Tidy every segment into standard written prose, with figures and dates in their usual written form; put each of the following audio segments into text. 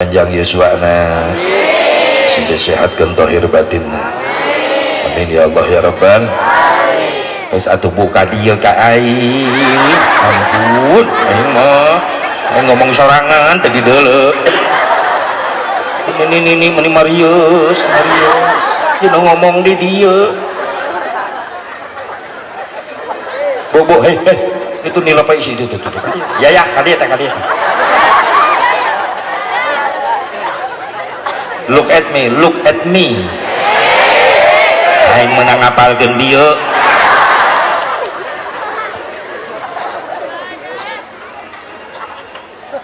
panjang yuswana, sehingga sehatkan tohir batinna. Amin ya Allah ya Rabban. Es atuh buka dia ka aing. Ampun, aing mah aing ngomong sorangan tadi deuleu. Ini Marius. Kita ngomong di dia. Bobo, hei, itu nilai apa isi itu tuh. Ya, kali ya. Look at me. Aing menang ngapalkeun dia.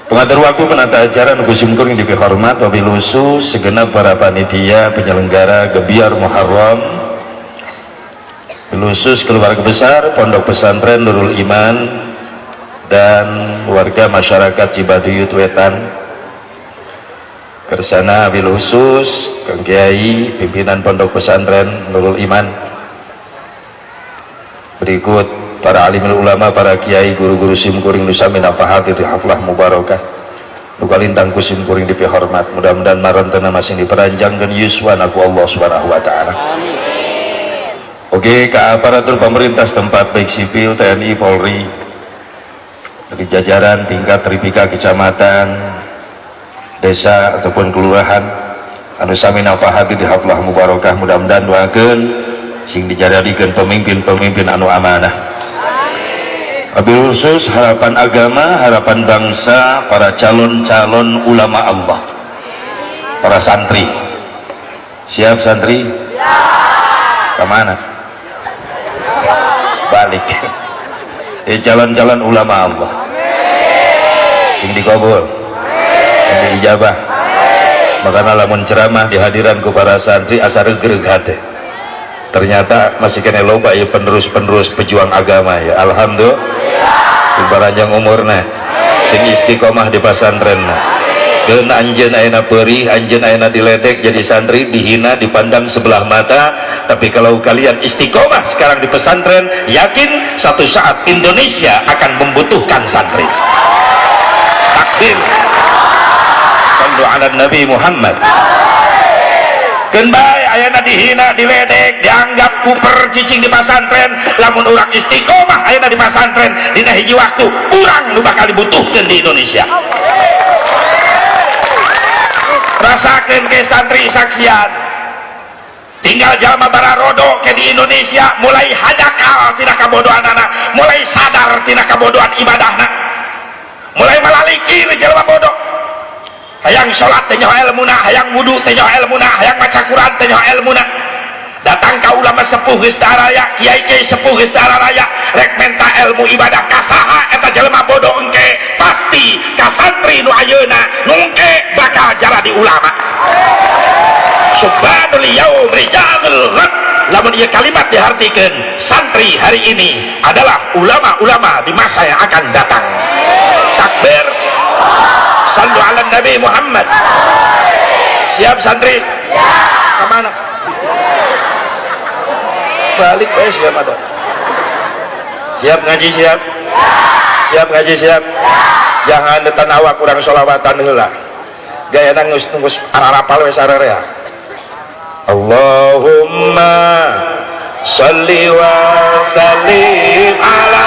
Pengatur waktu penata acara nukusim kuring dihormat wabil khusus segenap para panitia penyelenggara Gebiar Muharram, khusus keluarga besar Pondok Pesantren Nurul Iman dan warga masyarakat Cibaduyut Wetan. Kersana wabil khusus Kang Kiai pimpinan Pondok Pesantren Nurul Iman. Berikut para alimul ulama, para kiai, guru-guru simkuring nusami nafahat di haflah mubarakah nukalintang kusim kuring dihormat. Mudah-mudahan marontana masing diperanjangkan yuswana ku Allah subhanahu wa ta'ala. Oke, ke aparatur pemerintah setempat baik sipil, TNI, Polri, dari jajaran tingkat tripika kecamatan, desa ataupun kelurahan anu sami nafahat di haflah mubarakah, mudah-mudahan doakeun sing dijadikan pemimpin-pemimpin anu amanah. Wabil khusus harapan agama, harapan bangsa, para calon-calon ulama Allah, para santri. Siap santri? Kemana? Balik. Calon-calon ulama Allah sing dikabul, sing diijabah. Makanya lamun ceramah di hadiran ku para santri asa regreg hate. Ternyata masih kena loba ya penerus pejuang agama ya. Alhamdulillah. Sing paranjang umurna, sing istiqomah di pesantrenna. Keun anjeun ayeuna peurih, anjeun ayeuna diledek jadi santri, dihina, dipandang sebelah mata. Tapi kalau kalian istiqomah sekarang di pesantren, yakin satu saat Indonesia akan membutuhkan santri. Takbir. Sallu ala Nabi Muhammad. Kenbai ayana dihina, diledek, dianggap kuper cicing di pesantren. Lamun urang istiqomah ayana di pesantren, dina hiji waktu urang nu bakal dibutuhkeun di Indonesia. Rasakeun ke santri saksian, tinggal jalma bararodo ke di Indonesia mulai hadakal tina kabodohanana, mulai sadar tina kabodohan ibadahna, mulai malaliki jalma bodoh. Hayang sholat teh nyaho ilmuna, hayang wudu teh nyaho ilmuna, hayang maca Quran teh nyaho ilmuna. Datang ka ulama sepuh geus daraya, kiai-kiai sepuh geus daraya, rek menta ilmu ibadah ka saha eta jelema bodoh engke, pasti ka santri nu ayeuna nu engke bakal jalani ulama. Subhanul yaum rijalul ghad. Lamun ieu kalimat dihartikeun, santri hari ini adalah ulama-ulama di masa yang akan datang. Takbir. Sallu ala Nabi Muhammad. Siap santri? Kemana? Balik siap ada. Siap ngaji siap? Siap ngaji siap? Jangan detan awak kurang sholawatan heula. Gaya nanggus ararapal we sararea. Allahumma sholli wa sallim ala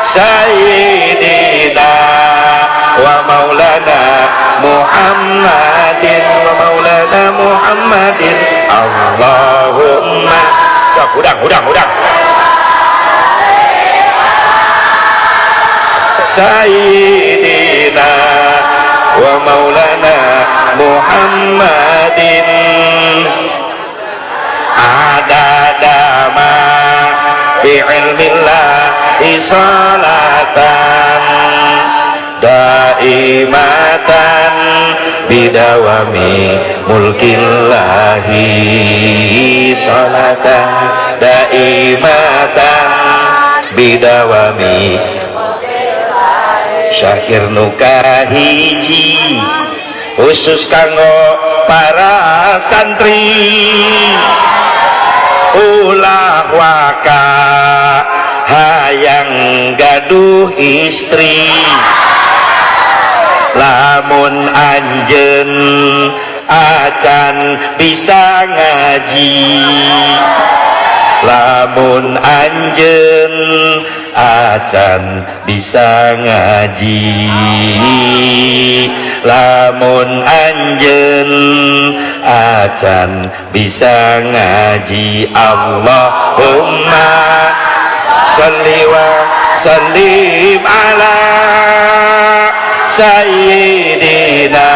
sayyidina wa maulana Muhammadin Allahumma sok hudang sayyidina wa maulana Muhammadin adadama fi ilmillahi salatan daimatan bidawami mulkillahi salatan daimatan bidawami syakir nuka hiji khusus kanggo para santri ulah waka hayang gaduh istri lamun anjeun acan bisa ngaji, lamun anjeun acan bisa ngaji, lamun anjeun acan bisa ngaji. Allahumma sholli wa sallim ala sayyidina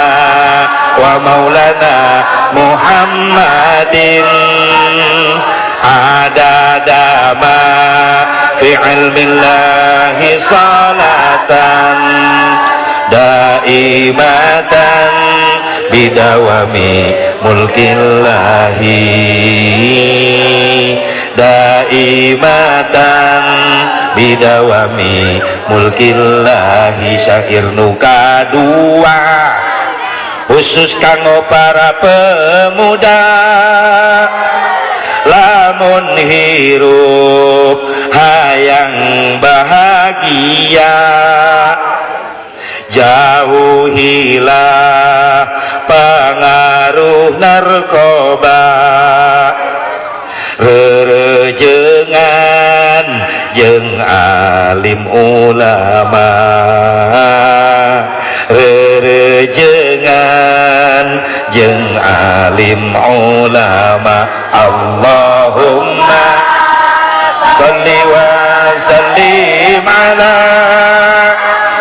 wa maulana Muhammadin adada ma fi ilmillahi salatan daimatan bidawami mulkillahi daimatan bidawami mulkillahi. Syair nu kadua khusus kanggo para pemuda, lamun hirup hayang bahagia jauhilah pengaruh narkoba, rerejengan jeung alim ulama, rerejengan jeung alim ulama. Allahumma sholli wa sallim ala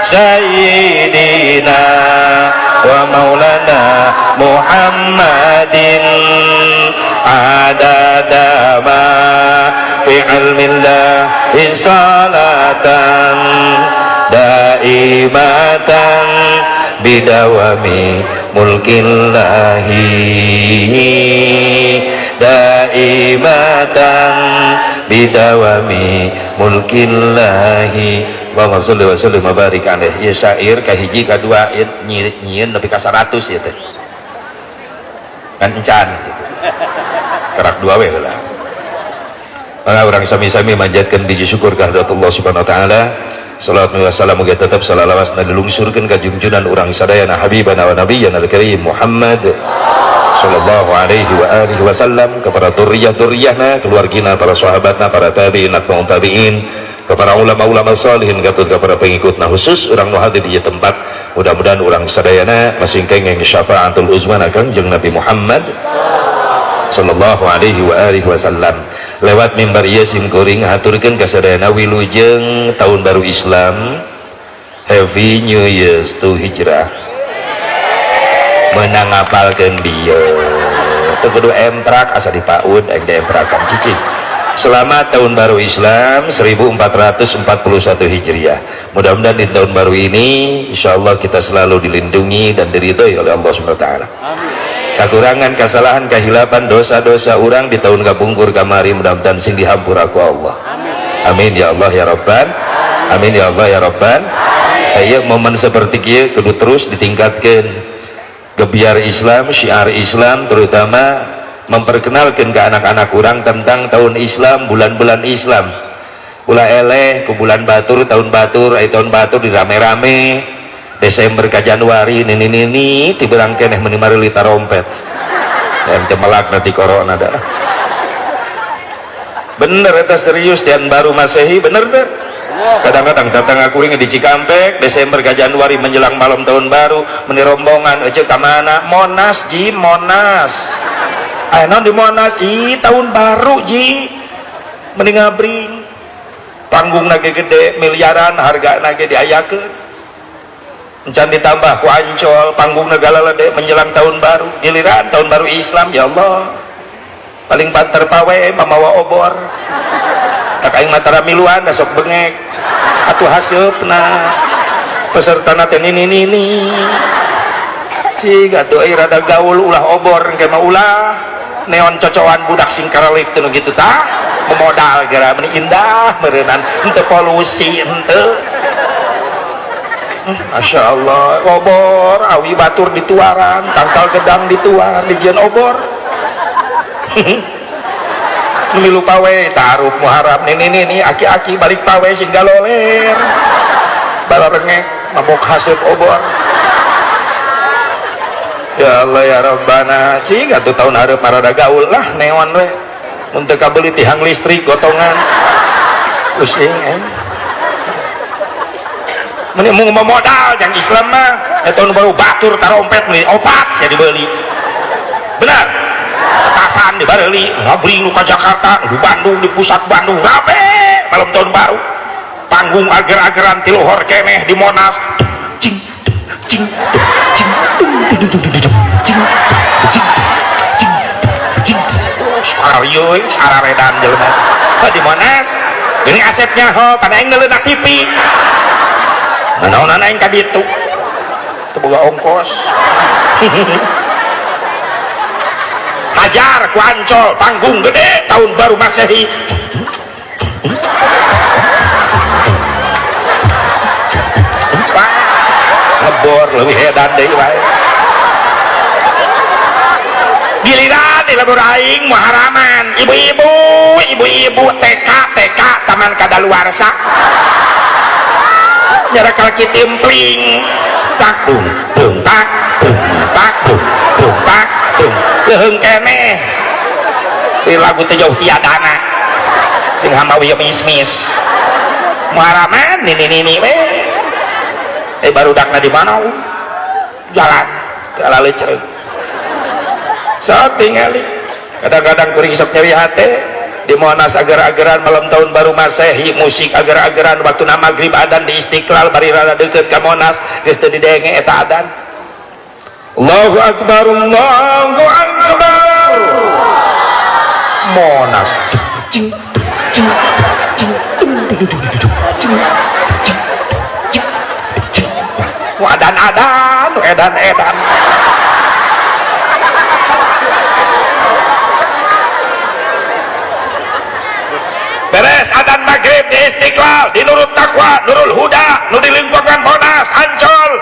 sayyidina wa maulana Muhammadin adada ma fi ilmillahi salatan daimatan bidawami mulkillahi daimatan bidawami mulkillahi. Allahumma sholli wa sallim wa barik alaihi. Ya syair kahiji kadua nyieun nepi ka 100 ya teh kan encan gitu kerak dua we heula. Maka urang sami-sami manjatkeun puji syukur ka Allah Subhanahu wa taala. Salatu wa salam muga tetep salawasna dilungsurkeun ka junjunan urang sadayana habibana wa nabiyyana al-karim Muhammad sallallahu alaihi wa alihi wasallam, kepada dzurriyyah-dzurriyyahna, keluargina, para sahabatna, para tabi'in, atba'ut tabi'in, kepada ulama-ulama salihin, kepada pengikutna, khusus urang nu hadir di tempat. Mudah-mudahan urang sadayana masing kenging syafaatul uzma Kangjeng Nabi Muhammad sallallahu alaihi wa alihi wasallam. Lewat mimbar ieu simkuring haturkeun ka sadayana wilujeng tahun baru Islam, Happy New Year to Hijrah. Menang ngapalkeun bieu teu kudu emprak asa dipaud aing diemprakan cicing. Selamat tahun baru Islam 1441 Hijriah. Mudah-mudahan di tahun baru ini insyaallah kita selalu dilindungi dan diridhoi oleh Allah Subhanahu wa taala. Kekurangan, kesalahan, kehilapan, dosa-dosa orang di tahun kapungkur kamari mudah-mudahan sing dihampura ku Allah. Amin ya Allah ya Rabban. Amin ya Allah ya Rabban. Ayo momen seperti kieu kudu terus ditingkatkan. Gebiar Islam, syiar Islam, terutama memperkenalkan ke anak-anak orang tentang tahun Islam, bulan-bulan Islam. Ulah eleh ku bulan batur, tahun batur, tahun batur dirame-rame. Desember ke Januari nini tiberang keneh meni marili tarompet dan cemelak nanti corona dah. Bener eta serius dan baru Masehi bener teh. Kadang-kadang datang aku ini di Cikampek Desember ke Januari menjelang malam tahun baru meni rombongan aja ke mana? Monas ji, Monas. Ayeuna di Monas tahun baru ji. Meni ngabring. Panggung nage gede miliaran harga nage diayakeun. Encan ditambah ku Ancol panggung negara lede menjelang tahun baru giliran tahun baru Islam ya Allah paling banter pawe mamawa obor tak aing matara miluan da sok bengek atuh haseupna pesertana teh nini cing atuh ai rada gaul ulah obor engke mah ulah neon cocokan budak sing karalip teh gitu tah memodal gara meni indah meureunnan henteu polusi henteu. Masya Allah, obor, awi batur dituaran, tangkal gedang dituar, dijian obor. Milu pawe, taruh muharap, ini, aki-aki balik pawe sehingga loler. Bala rengek, mabok hasep obor. Ya Allah ya Rabbana, cing atuh tahun hareup marada gaul lah neon we. Mun teu kabeli tihang listrik gotongan. Pusing Meni mau modal yang Islam mah tahun baru batur tarompet beli opat saya dibeli. Benar? Petasan dibeli, ngabring lu ka Jakarta, di Bandung, di pusat Bandung rame malam tahun baru. Panggung ager-ageran ti luhur keneh di Monas. Cing cing cing Sarario, sararedan jelema. Di Monas, ini asetnya ho, karena aing ngeuleuna TV. Naon aing ka ditu. Teu boga ongkos. Hajar ku Ancol, panggung gede tahun baru Masehi. Ngebor leuwih edan deui wae. Giliran di labur aing muharaman ibu-ibu TK taman kadaluarsa nyara kalki timpling tak dung dung tak dung tak dung dung tak dung leheung keneh di lagu teh jauh tiadana jeung hamawi mismis muharaman nini we barudakna di mana jalan laleuceung sok tingali kadang-kadang kuring sok nyeri hate di Monas ager-ageran malam tahun baru Masehi musik ager-ageran waktu na magrib adan di Istiqlal bari rada deukeut ka Monas geus teu didenge eta adan. Allahu akbar Allahu akbar. Monas cing cing cing cing adan-adan edan-edan. Beres adan maghrib di Istiqlal di Nurul Taqwa Nurul Huda nu di lingkungan Monas Ancol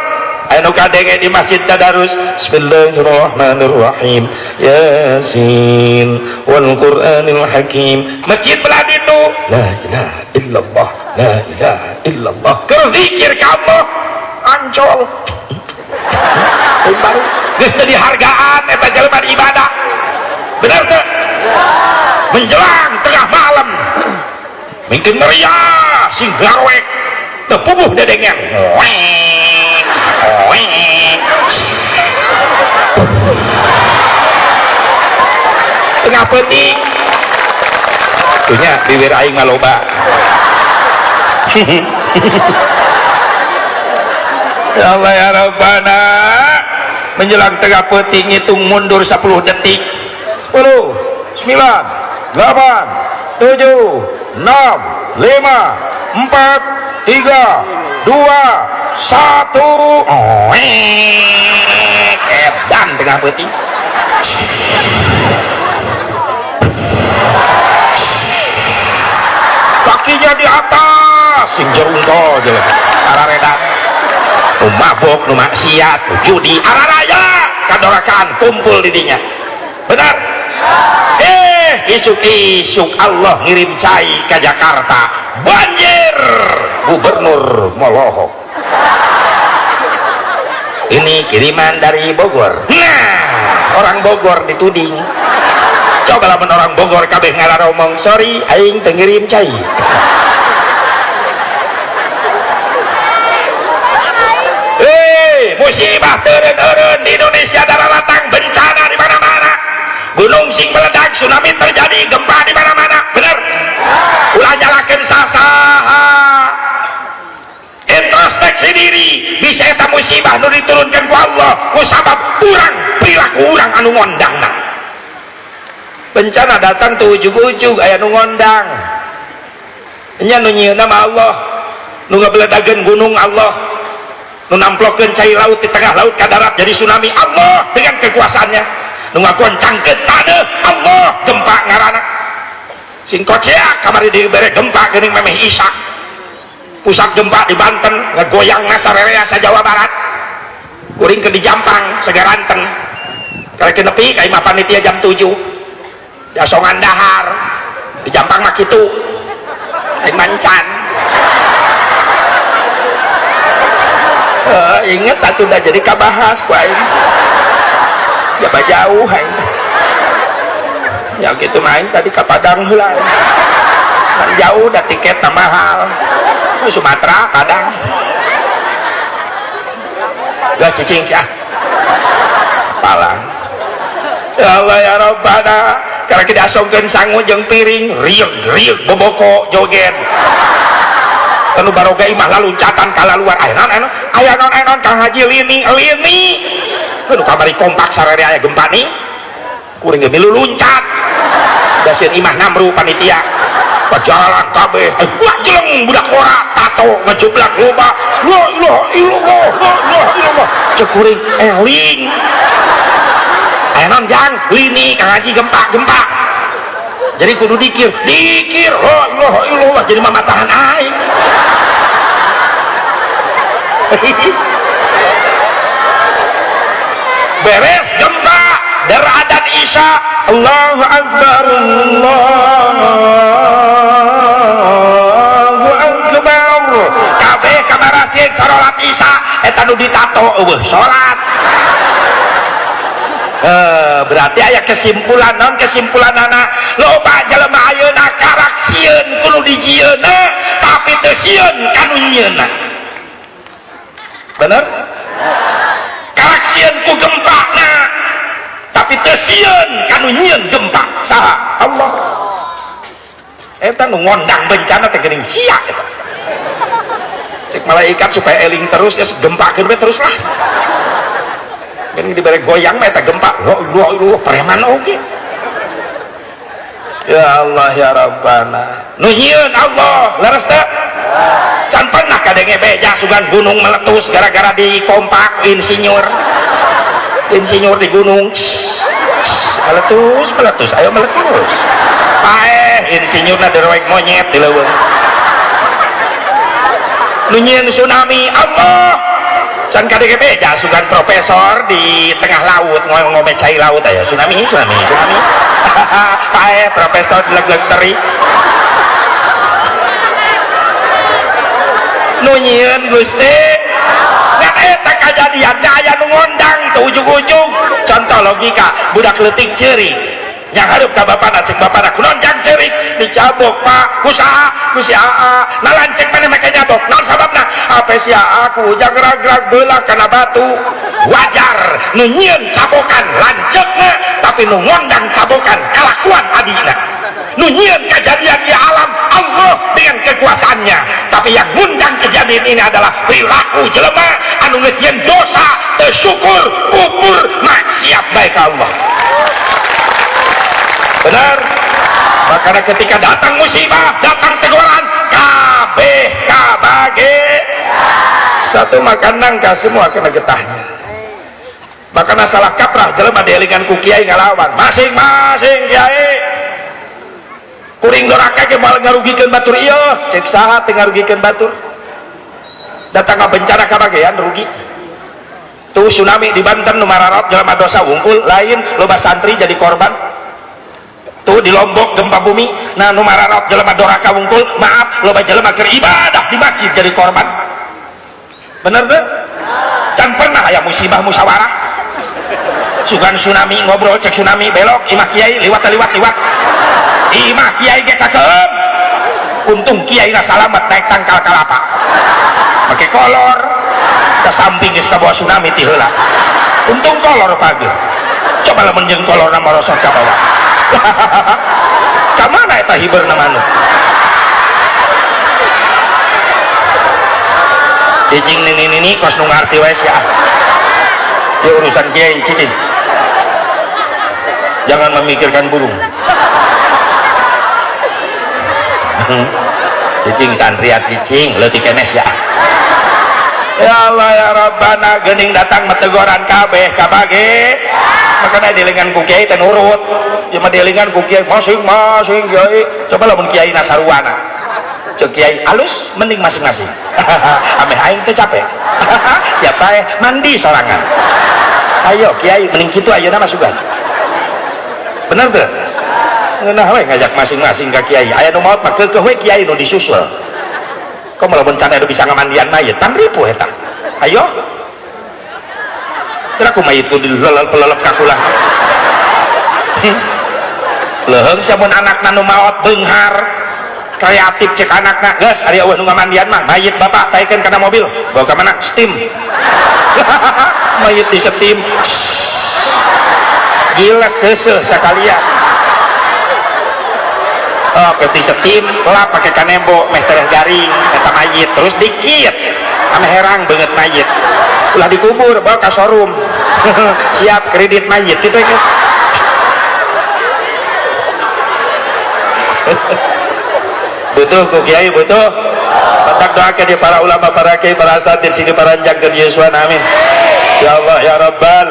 anu kadenge di Masjid Tadarus. Bismillahirrahmanirrahim. Yasin wal Qur'anil Hakim. Masjid belah itu la ilaha illallah la ilaha illallah keur zikir ka Allah Ancol. Baru geus teu dihargaan eta jelema ibadah. Benar teu? Menjelang tengah malam mungkin meriah sing garwek tepuguh dedengan tengah peting tuhnya bibir aing maloba. Ya Allah ya Rabbana, menjelang tengah peting hitung mundur 10 detik. 10 9 8 7 6 5 4 3 2 1 edan tengah peuting kakinya di atas sing jerungko jelek araredan nu mabok nu maksiat nu judi araraya kadorakan kumpul di dinya. Benar? Isuk-isuk Allah ngirim cai ke Jakarta banjir gubernur molohok. Ini kiriman dari Bogor. Nah orang Bogor dituding coba lamun orang Bogor kabeh ngalaromong sorry aing teu ngirim cai. Musibah teureun-eureun di Indonesia daralatang bencana di mana-mana. Gunung sing meledak, tsunami terjadi, gempa di mana-mana. Bener? Ulah nyalakeun sasaha. Introspeksi diri, bisa eta musibah nu diturunkeun ku Allah ku sabab urang perilaku urang anu ngondangna. Bencana datang teu ujug-ujug aya nu ngondang. Nya nu nyieun nama Allah, nu ngabeledageun gunung Allah, nu namplokeun cai laut di tengah laut ka darat jadi tsunami Allah dengan kekuasaannya. Nu ngagoncangkeun taneuh Allah gempa ngaranna sing kocea kamari dibere gempa geuning memeh Isa pusat gempa di Banten ngagoyang sarerea sa Jawa Barat kuring ke di Jampang Segaranten karek nepi ka imah panitia jam 7 dasongan dahar di Jampang mah kitu aing mancan inget atuh da jadi kabahas ku aing ya jauh ya gitu main tadi ke Padang heula kan jauh dah tiket mahal Sumatera Padang gak cicing sih palang ya Allah ya Rabbana karena kita asongkeun sangu jeung piring rieg boboko joget anu baroga imah laluncatan kalaluar aya non Kang Haji lini anu kamari kompak sarere aya gempa nih kuring milu luncat dasieun imah namru panitia pajalan kabeh kuat jeleng budak ora tato ngejublak loba la ilaha illallah cek kuring eling aya non jang lini Kang Haji gempa jadi kudu dikir la ilaha illallah jadi mamatahan aing beres gempa deradat isya Allahu Akbar Allahu Akbar kabeh kamarasin salat isya eta nu ditato eueuh salat berarti aya kesimpulan non kesimpulan anak loba jelema ayeuna karak sieun kudu dijieuna tapi teu sieun kanu nyieunna bener karak sieun ku gempana tapi teu sieun kanu nyieun gempa saha Allah eta nu ngondang bencana teh geuning sia eta cek malaikat supaya eling terus geus gempakeun we terus lah ini diberi goyang eta gempa lo preman oge ya Allah ya Rabbana nu nyieun Allah leres teh can pernah kadenge beja sugan gunung meletus gara-gara di kompak insinyur di gunung meletus ayo meletus insinyurna derwek monyet di leuweung nu nyieun tsunami Allah can kadege beja sugan profesor di tengah laut ngombe cai laut aya tsunami pae profesor leg-leg teri nu nyieun Gusti ngan eta kajadian aya nu ngondang teu ujug-ujug contoh logika budak leutik ceurik yang hareup ka bapana cek bapana kunaon jang ceurik dicabok Pak kusaha ku si AA nalancek mana make nyabok naon sababna apa si AA ku ujang gerag-gerag beula kana batu wajar nu nyieun cabokan lanceukna tapi nu ngondang cabokan kalakuan adina nu nyieun kejadian di alam Allah dengan kekuasaannya tapi yang ngundang kejadian ini adalah perilaku jelema anu ngeujeun dosa teu syukur kufur maksiat baik Allah benar makanya ketika datang musibah datang teguran kabeh kabage satu makan nangka semua kena getahnya makanya salah kaprah jelema dielingan ku kiai ngalawan masing-masing kiai kuring doraka ge moal ngarugikeun batur ieu cek saha teu ngarugikeun batur datang ka bencana kabagean rugi tuh tsunami di Banten nu mararot jelema dosa wungkul lain loba santri jadi korban tuh di Lombok gempa bumi nah nu mararot jelema doraka wungkul maaf loba jelema keur ibadah di masjid jadi korban bener teh can pernah aya musibah musyawarah sugan tsunami ngobrol cek tsunami belok imah kiai liwat imah kiai ge kakeum untung kiai na salamet naik tangkal kalapa make kolor ke samping geus kabawa tsunami ti heula untung kolor pagi coba lamun jeung kolorna merosot ka bawah ka mana eta hibeurna manuk cicing nini kos nu ngarti wae sia ieu urusan kiai cicing jangan memikirkan burung cicing santri cicing leutik keneh ya ya Allah ya Rabbana geuning datang metegoran kabeh kabage makanya dielingan ku kiai teh nurut ieu mah dielingan ku kiai masing-masing kiai coba lamun kiai nasaruana cek kiai alus mending masing-masing ameh aing teh capek siapa mandi sorangan ayo kiai mending kitu ayeuna mah sugan bener teu ngeunah we ngajak masing-masing ka kiai aya nu maot mah keukeuh we kiai nu disusul komo lamun can anu bisa ngamandian mah ye tan ripuh eta ayo aku mayitku dilelep kakulah leheng samun anakna nu maot beunghar kreatif cek anakna geus ari eueuh nu ngamandian mah mayit bapak taikeun kana mobil bawa ka mana steam mayit di steam gila seuseuh sakalian oh geus di steam lah pake kanembo meh tereh garing eta mayit terus dikit ame herang banget mayit ulah dikubur bawa ka showroom siap kredit mayit gitu guys. Butuh ku kiai butuh matak doakan di para ulama para kiai para asatid sini para jangkeun Yesuan amin ya Allah ya Rabbal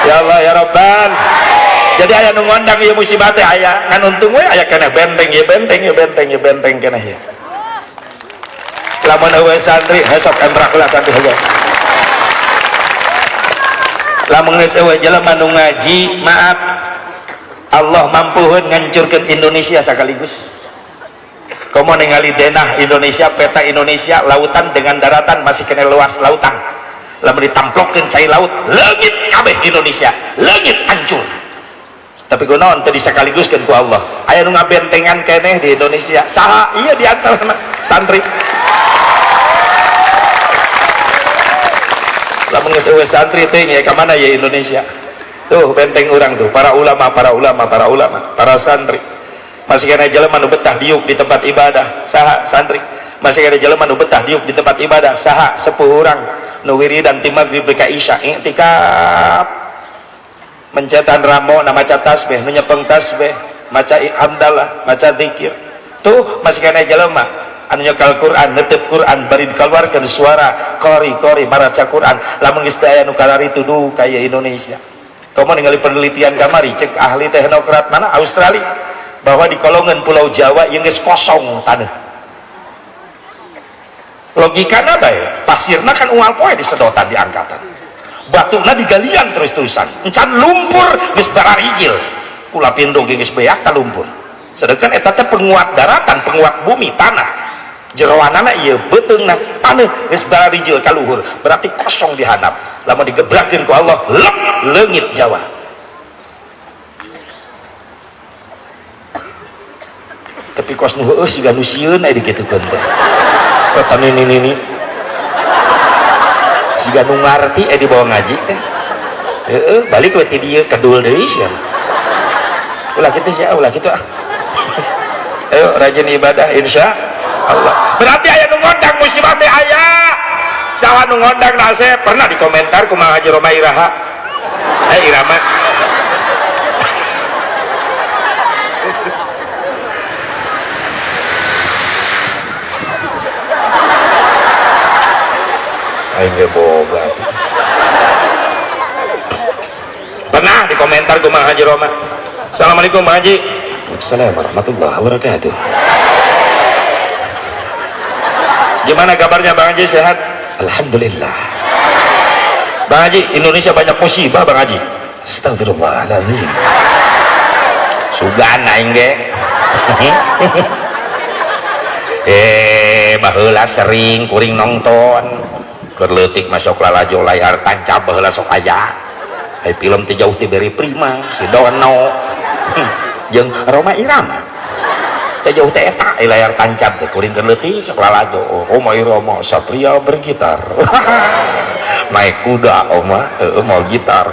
ya Allah ya Rabbal. Jadi aya nu ngondang ieu musibah teh aya kan untung we aya kana benteng ya benteng ya benteng ya benteng kana ya lamun eueuh santri hesok embrak lah santri heula lamun geus eueuh jelema nu ngaji maaf Allah mampuhun ngancurkeun Indonesia sakaligus. Komo ningali denah Indonesia, peta Indonesia, lautan dengan daratan masih kena luas lautan. Lamun ditamplokeun cai laut, leungit kabeh Indonesia, leungit hancur. Tapi kunaon teu disakaliguskeun ku Allah. Aya nu ngabentengan keneh di Indonesia. Saha? Iya di antarana santri. Lamun geus eueuh santri teh nya ka mana ya Indonesia? Tuh benteng orang tuh, para ulama, para santri. Masih kena jelema nu betah diuk di tempat ibadah, saha santri. Masih kena jelema nu betah diuk di tempat ibadah, saha sepuh urang nu wiridan ti maghrib ka isya iktikaf. Mencetan ramo na maca tasbih, nu nyepeng tasbih, maca hamdalah, maca zikir. Tuh masih kena jelema anu nyekal Quran, netep Quran bari dikeluarkeun suara qori maraca Quran. Lamun geus aya nu kalari tuduh kaya Indonesia. Kamu ningali penelitian kamari cek ahli teknokrat mana Australia bahwa di kolongan Pulau Jawa yang geus kosong tanah. Logikana bae, pasirna kan unggal poe di sedotan di angkatan. Batuna digalian terus-terusan. Encan lumpur geus bararijil. Kula pindo geus beak ka lumpur. Sedangkan eta teh penguat daratan, penguat bumi tanah. Jeroanana ieu beuteungna taneuh geus bararijil ka luhur, berarti kosong dihandap. Lamun digebrakeun ku Allah, lep leungit Jawa. Tapi kos nu heueus juga nu sieun aya digitukeun teh. Kota nini siga nu ngarti di bawah ngaji teh. Heeh, balik we ti dieu kedul deui sia. Ulah kitu sia, ulah kitu ah. Ayo rajin ibadah insya Allah. Berarti aya nu ngondang musibah teh aya. Saha nu ngondang nase pernah dikomentar ku Mang Haji Roma Iraha. Irama. Aing ge boga. Pernah dikomentar ku Mang Haji Roma. Assalamualaikum Mang Haji. Waalaikumsalam warahmatullahi wabarakatuh. Gimana kabarnya Bang Haji, sehat? Alhamdulillah. Bang Haji, Indonesia banyak musibah Bang Haji. Astagfirullahaladzim. Sugan aing ge. Baheula sering kuring nonton. Keur leutik masuk lalajo layar tancap baheula sok aya. Film teh jauh ti beri prima, si Dono. Jeung Roma Irama. Teh jauh teh eta layar tancap teh kuring keur leutik sok lalajo. Roma Irama Satria bergitar. Naik kuda oma mau gitar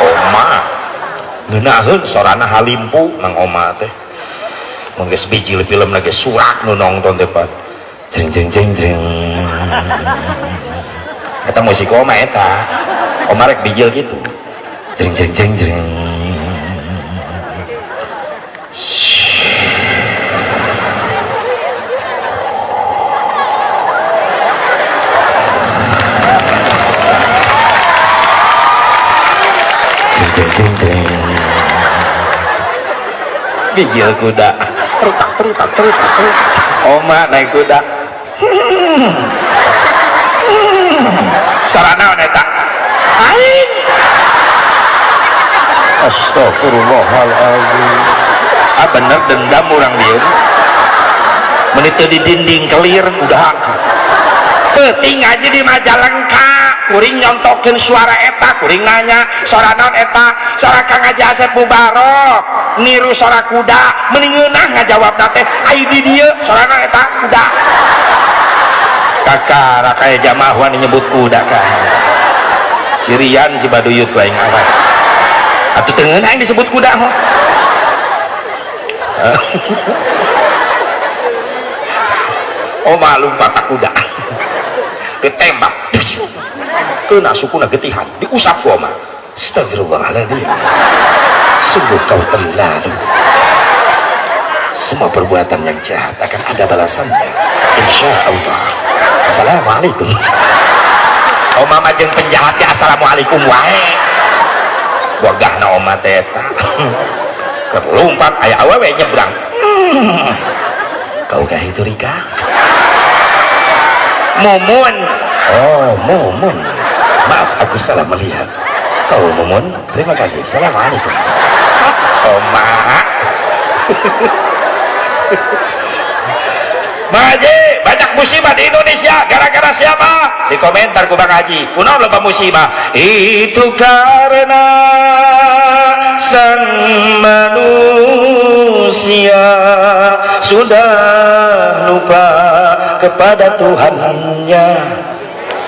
oma ngeunaheun sorana halimpu nang oma teh mun geus bijil film lagi surak nu nongton teh pat jeng jeng jeng jeng eta musik oma eta oma rek bijil gitu jeng jeng jeng jeng bijil kuda terutak oma naik kuda sarana eta aing astagfirullahaladzim bener dendam orang dia menit di dinding clear udah penting aja di Majalengka kuring nyontokeun suara eta, kuring nanya suara naon eta, suara Kang Haji Asep Mubarok niru suara kuda, mending ngeunah ngajawabna teh ai di dieu suarana eta kuda. Kakak rakaya jamaah wani nyebut kuda kah cirian Cibaduyut lain awas atuh teu ngeunah yang disebut kuda mah. Oh malum patah kuda ketembak kena sukuna getihan diusap ku oma. Astagfirullahaladzim, sungguh kau terlalu. Semua perbuatan yang jahat akan ada balasannya insya Allah. Assalamualaikum. Oma majeng penjahat ya assalamualaikum wae wagahna oma teta kelumpat aya awewe nyebrang. Kau kah itu Rika? Mumun. Oh Mumun, maaf aku salah melihat. Kau Mumun, terima kasih. Assalamualaikum. Oma Maji, banyak musibah di Indonesia gara-gara siapa? Di komentar ku Bang Haji, kunaon loba musibah? Itu karena sang manusia sudah lupa kepada Tuhannya.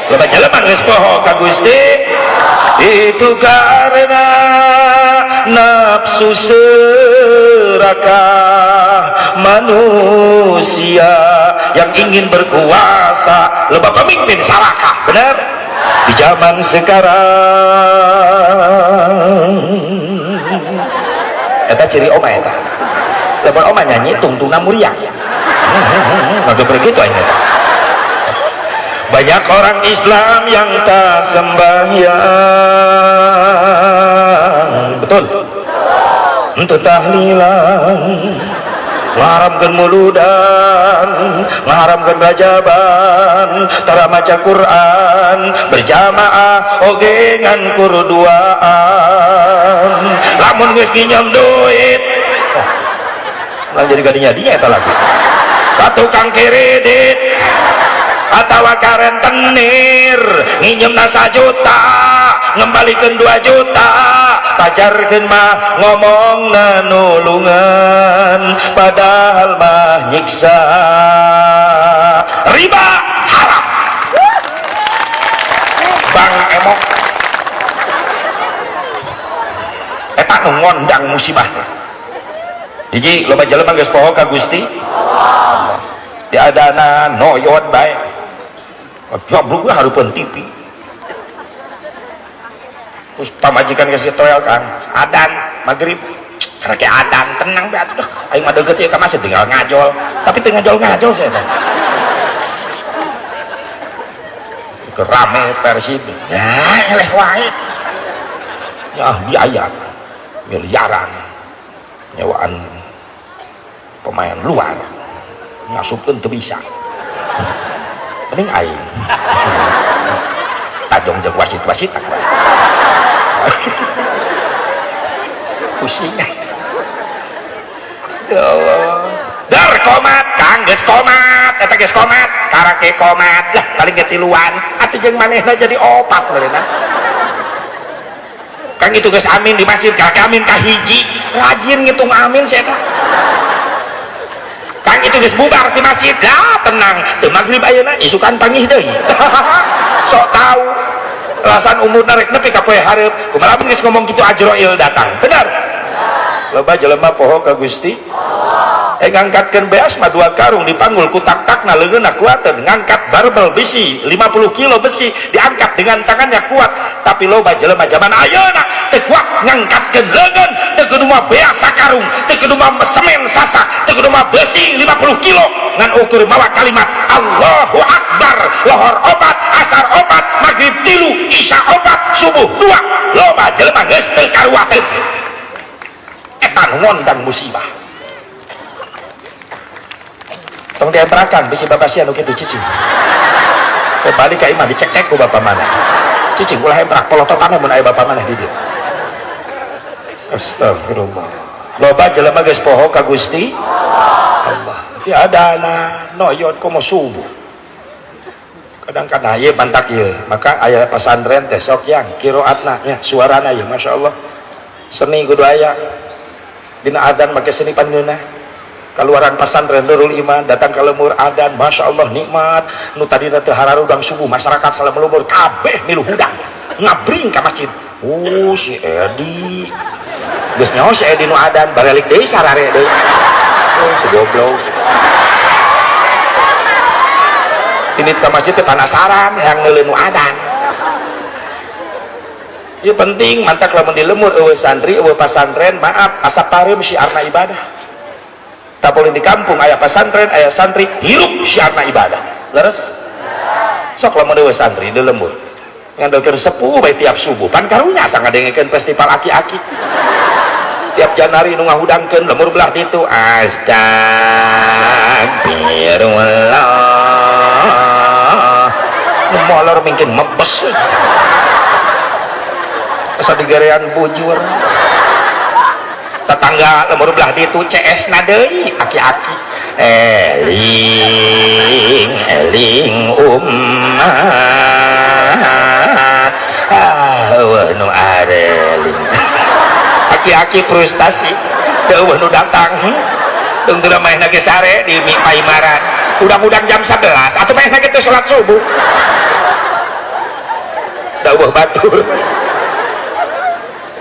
Loba jelema geus poho ka Gusti. Itu karena nafsu serakah manusia yang ingin berkuasa, loba pemimpin salahkah, benar? Di zaman sekarang eta ciri oma eta lamun oma nyanyi tungtungna muriang maka begitu aja. Banyak orang Islam yang tak sembahyang, betul? Untuk tahlilan, ngaharamkeun muludan, ngaharamkeun rajaban, tara maca Quran, berjamaah oge ngan kuruduaan. Lamun geus nginjem duit, lah jadi gadinya eta lagi. Ka tukang kredit atawa ka rentenir nginjemna 1 juta ngembalikan 2 juta pajarkeun mah ngomongna nulungan padahal mah nyiksa. Riba haram. Bang Emok eta nu ngondang musibah hiji loba jelema geus poho ka Gusti diadana noyot bae jobruk hareupeun TV terus pamajikan kasih toel kan adan magrib karena kayak adan tenang be atuh aing mah deukeut ieu ka masjid tinggal ngajol tapi teu ngajol saya teh kerame Persib ya eleh wae ya biaya miliaran nyewaan pemain luar ngasupkeun teu bisa mending aing tajong jeung wasit-wasit tak bae pusing ya Allah dar komat Kang geus komat eta geus komat karake komat lah paling getiluan atuh jeung manehna jadi opat meureunna Kang itu geus amin di masjid karake amin ka hiji rajin ngitung amin saya eta Kang itu geus bubar di masjid lah tenang teu magrib ayeuna isukan pangih deui sok tahu alasan umurna rek nepi ka poe hareup kumaha mun geus ngomong kitu Ajroil datang benar loba jelema poho ka Gusti ngangkatkeun beas mah 2 karung dipanggul ku tak-takna leungeunna kuateun ngangkat barbel besi 50 kilo besi diangkat dengan tangannya kuat tapi loba jelema zaman ayeuna teu kuat ngangkatkeun leungeun teu kudu mah beas sakarung teu kudu mah semen sasak teu kudu mah besi 50 kilo ngan ukur mawa kalimat Allahu Akbar lohor obat asar obat maghrib 3 isya obat subuh 2 loba jelema geus teu karuateun eta nu ngondang musibah tong dienterakan bisi bapak sia nu kitu cicing balik ka imah dicek-cek ku bapak mana cicing ulah emprak polototanna mun aya bapak mana di dieu astagfirullah loba jelema geus poho ka Gusti Allah tiadana noyot komo subuh kadang-kadang ieu pantak ieu maka aya pesantren teh sok yang kiroatna nya suarana ieu Masya Allah seni kudu aya dina adzan make seni panjeunna keluaran pesantren Nurul Iman datang ke lemur adzan Masya Allah nikmat nu tadina teu hararudang subuh masyarakat salemur kabeh milu hudang ngabring ka masjid si Edi geus nyaho si Edi nu adzan barelik deui sarare deui si goblok tinit ke masjid teh penasaran yang neuleuh nu adzan ieu penting mantak lamun di lemur eueuh santri eueuh pasantren maaf asap pareum syiarna ibadah tak boleh di kampung aya pasantren aya santri hirup syiarna ibadah leres sok lamun eueuh santri di lembur ngandalkeun sepuh bae tiap subuh pan karunya asa ngadengkeun festival aki-aki tiap Janari nu ngahudangkeun lembur belah ditu astagfirullah molor mungkin mebes asa digarean bujur tetangga lembur belah ditu CS na deui aki-aki eling nu areling aki-aki frustasi teu nu datang teu teu main lagi sare di Paimaran udang-udang jam 11 atuh main lagi teu salat subuh dawuh batur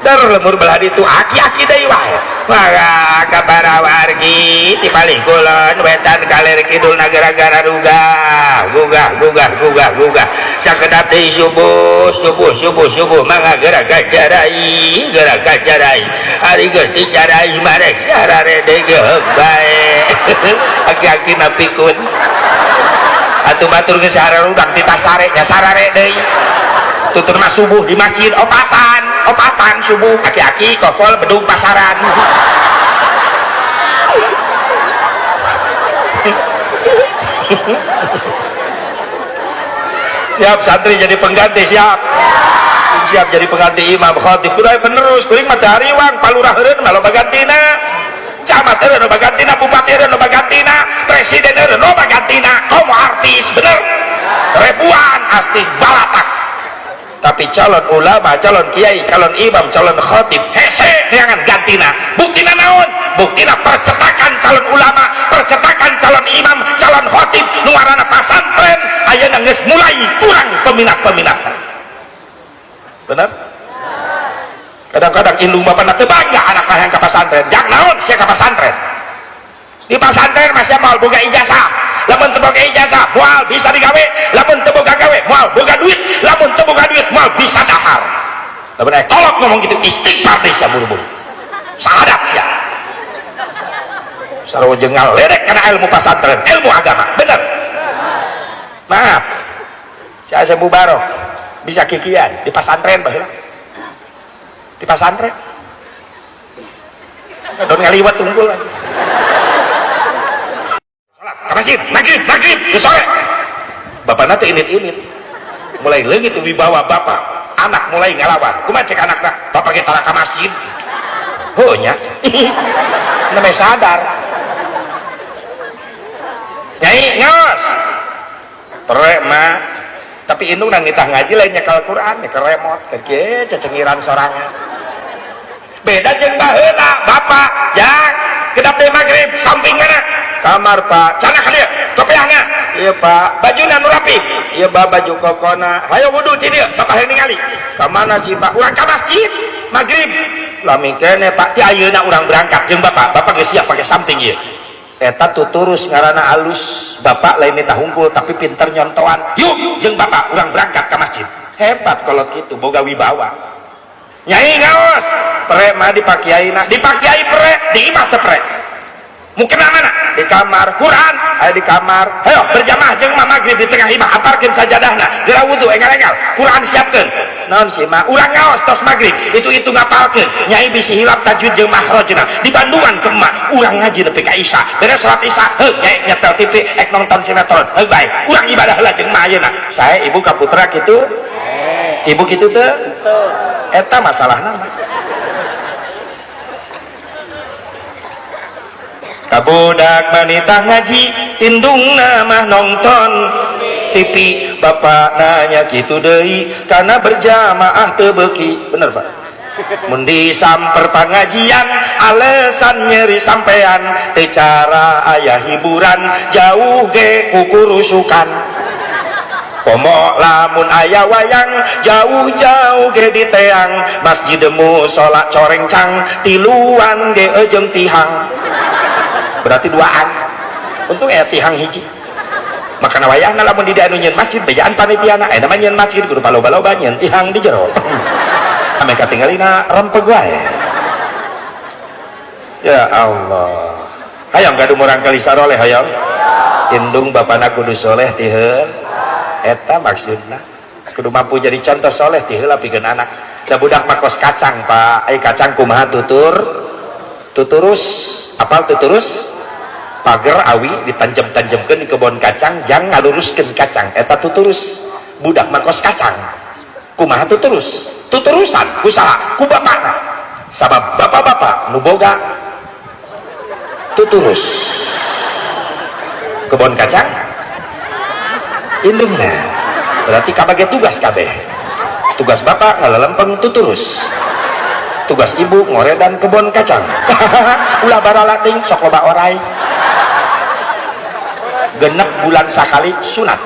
dar lemur belah ditu aki-aki deui wae maka kabara wargi ti paling kulon wetan kaler kidul nagara-gara gugah sakedap deui subuh mangga gerak gajarai ari geus dicarai marek sarare degeug bae aki-aki napikun atuh batur geus sararudang ti tasare nya sarare deui tuturna subuh di masjid opatan subuh aki-aki kokol bedung pasaran siap santri jadi pengganti siap jadi pengganti imam khatib kudu penerus kuring matahari wang palurah eureun mah loba gantina camat eureun loba gantina bupati eureun loba gantina presiden eureun loba gantina komo artis bener ribuan artis balatak tapi calon ulama, calon kiai, calon imam, calon khatib hese neangan gantina buktina naon? Buktina percetakan calon ulama, percetakan calon imam, calon khatib nuarana pasantren ayeuna geus mulai kurang peminat-peminatna bener? Kadang-kadang indung bapana teu bangga anakna hayang ka pasantren jak naon sia ka pasantren di pasantren masih mal boga ijazah lamun teu boga ijazah moal bisa digawe lamun teu boga gawe moal boga duit lamun teu boga duit moal bisa dahar lamun aya kolot ngomong gitu istighfar deh sia buru-buru sahadat sia sarua jengal ledek kana ilmu pasantren ilmu agama bener maaf sia asa bubarok bisa kikian di pasantren baheula di pasantren don ngaliwat tunggul lagi masjid, maghrib, ke sore bapak nanti init mulai leungit wibawa bapak anak mulai ngalawan kumaha cek anakna bapak kita ke masjid oh nya namanya sadar nyai ngos terek mah tapi indung nang nitah ngaji lainnya ke Al-Quran ke remote ke cecengiran sorangan beda jeung baheula bapak yang kedap teh maghrib samping mana kamar pak cana kali ya kopiahnya iya pak baju nu rapi iya pak baju kokona hayo wudu ti dieu bapak hayang ningali ka mana sih pak urang ka masjid maghrib lami kene pak ti ayeuna urang berangkat jeung bapak geus siap pake samping ieu eta tuturus ngaranna alus bapak lain minta hungkul tapi pinter nyontoan yuk jeung bapak urang berangkat ka masjid hebat kalau gitu boga wibawa nyai ngaos pre mah dipakiaina dipakiai pre di imah teu pre mungkin mana di kamar Quran ada di kamar ayo berjamaah jeung mah maghrib di tengah imah aparkeun sajadahna geura wudu engal-engal Quran siapkeun naon sih mah urang ngaos tos maghrib itu ngapalkeun nyai bisi hilap tajwid jeung makhrajna di Bandungan ke emak urang ngaji nepi ka Isya beres salat Isya heuh nyai nyetel TV ek nonton sinetron heuh bae urang ibadah heula jeung mah ayeuna sae ibu ka putra kitu ibu kitu teu eta masalahna kabudak manitah ngaji indung mah nonton TV bapak nanya gitu deui karena berjamaah teu beuki bener Pak. Mun disamper pangajian alasan nyeri sampean teu cara aya hiburan jauh ge kukurusukan. Komo lamun aya wayang jauh-jauh ge di teang masjid musola corengcang tiluan ge jeung tihang berarti duaan untung aya tihang hiji makana wayangna lamun di anu nyeun masjid bejaan panitiana aya mah nyeun masjid kudu baloba-loba nyeun tihang di jero ame katinggalina rempeg wae ya Allah hayang gadumurang kali saroleh hayang indung bapana kudu soleh ti heun eta maksudna kudu mampu jadi contoh soleh ti heula pikeun anak da budak makos kacang Pak ai kacang kumaha tuturus apal tuturus pager awi ditanjem-tanjemkeun di kebon kacang jang ngaluruskeun kacang eta tuturus budak makos kacang kumaha tuturusan usaha ku bapakna sabab bapak-bapak nu boga tuturus kebon kacang indungna berarti kabage tugas kabeh tugas bapak ngalalempeng tuturus tugas ibu ngoredan kebon kacang ulah baralating sok loba orai genep bulan sakali sunat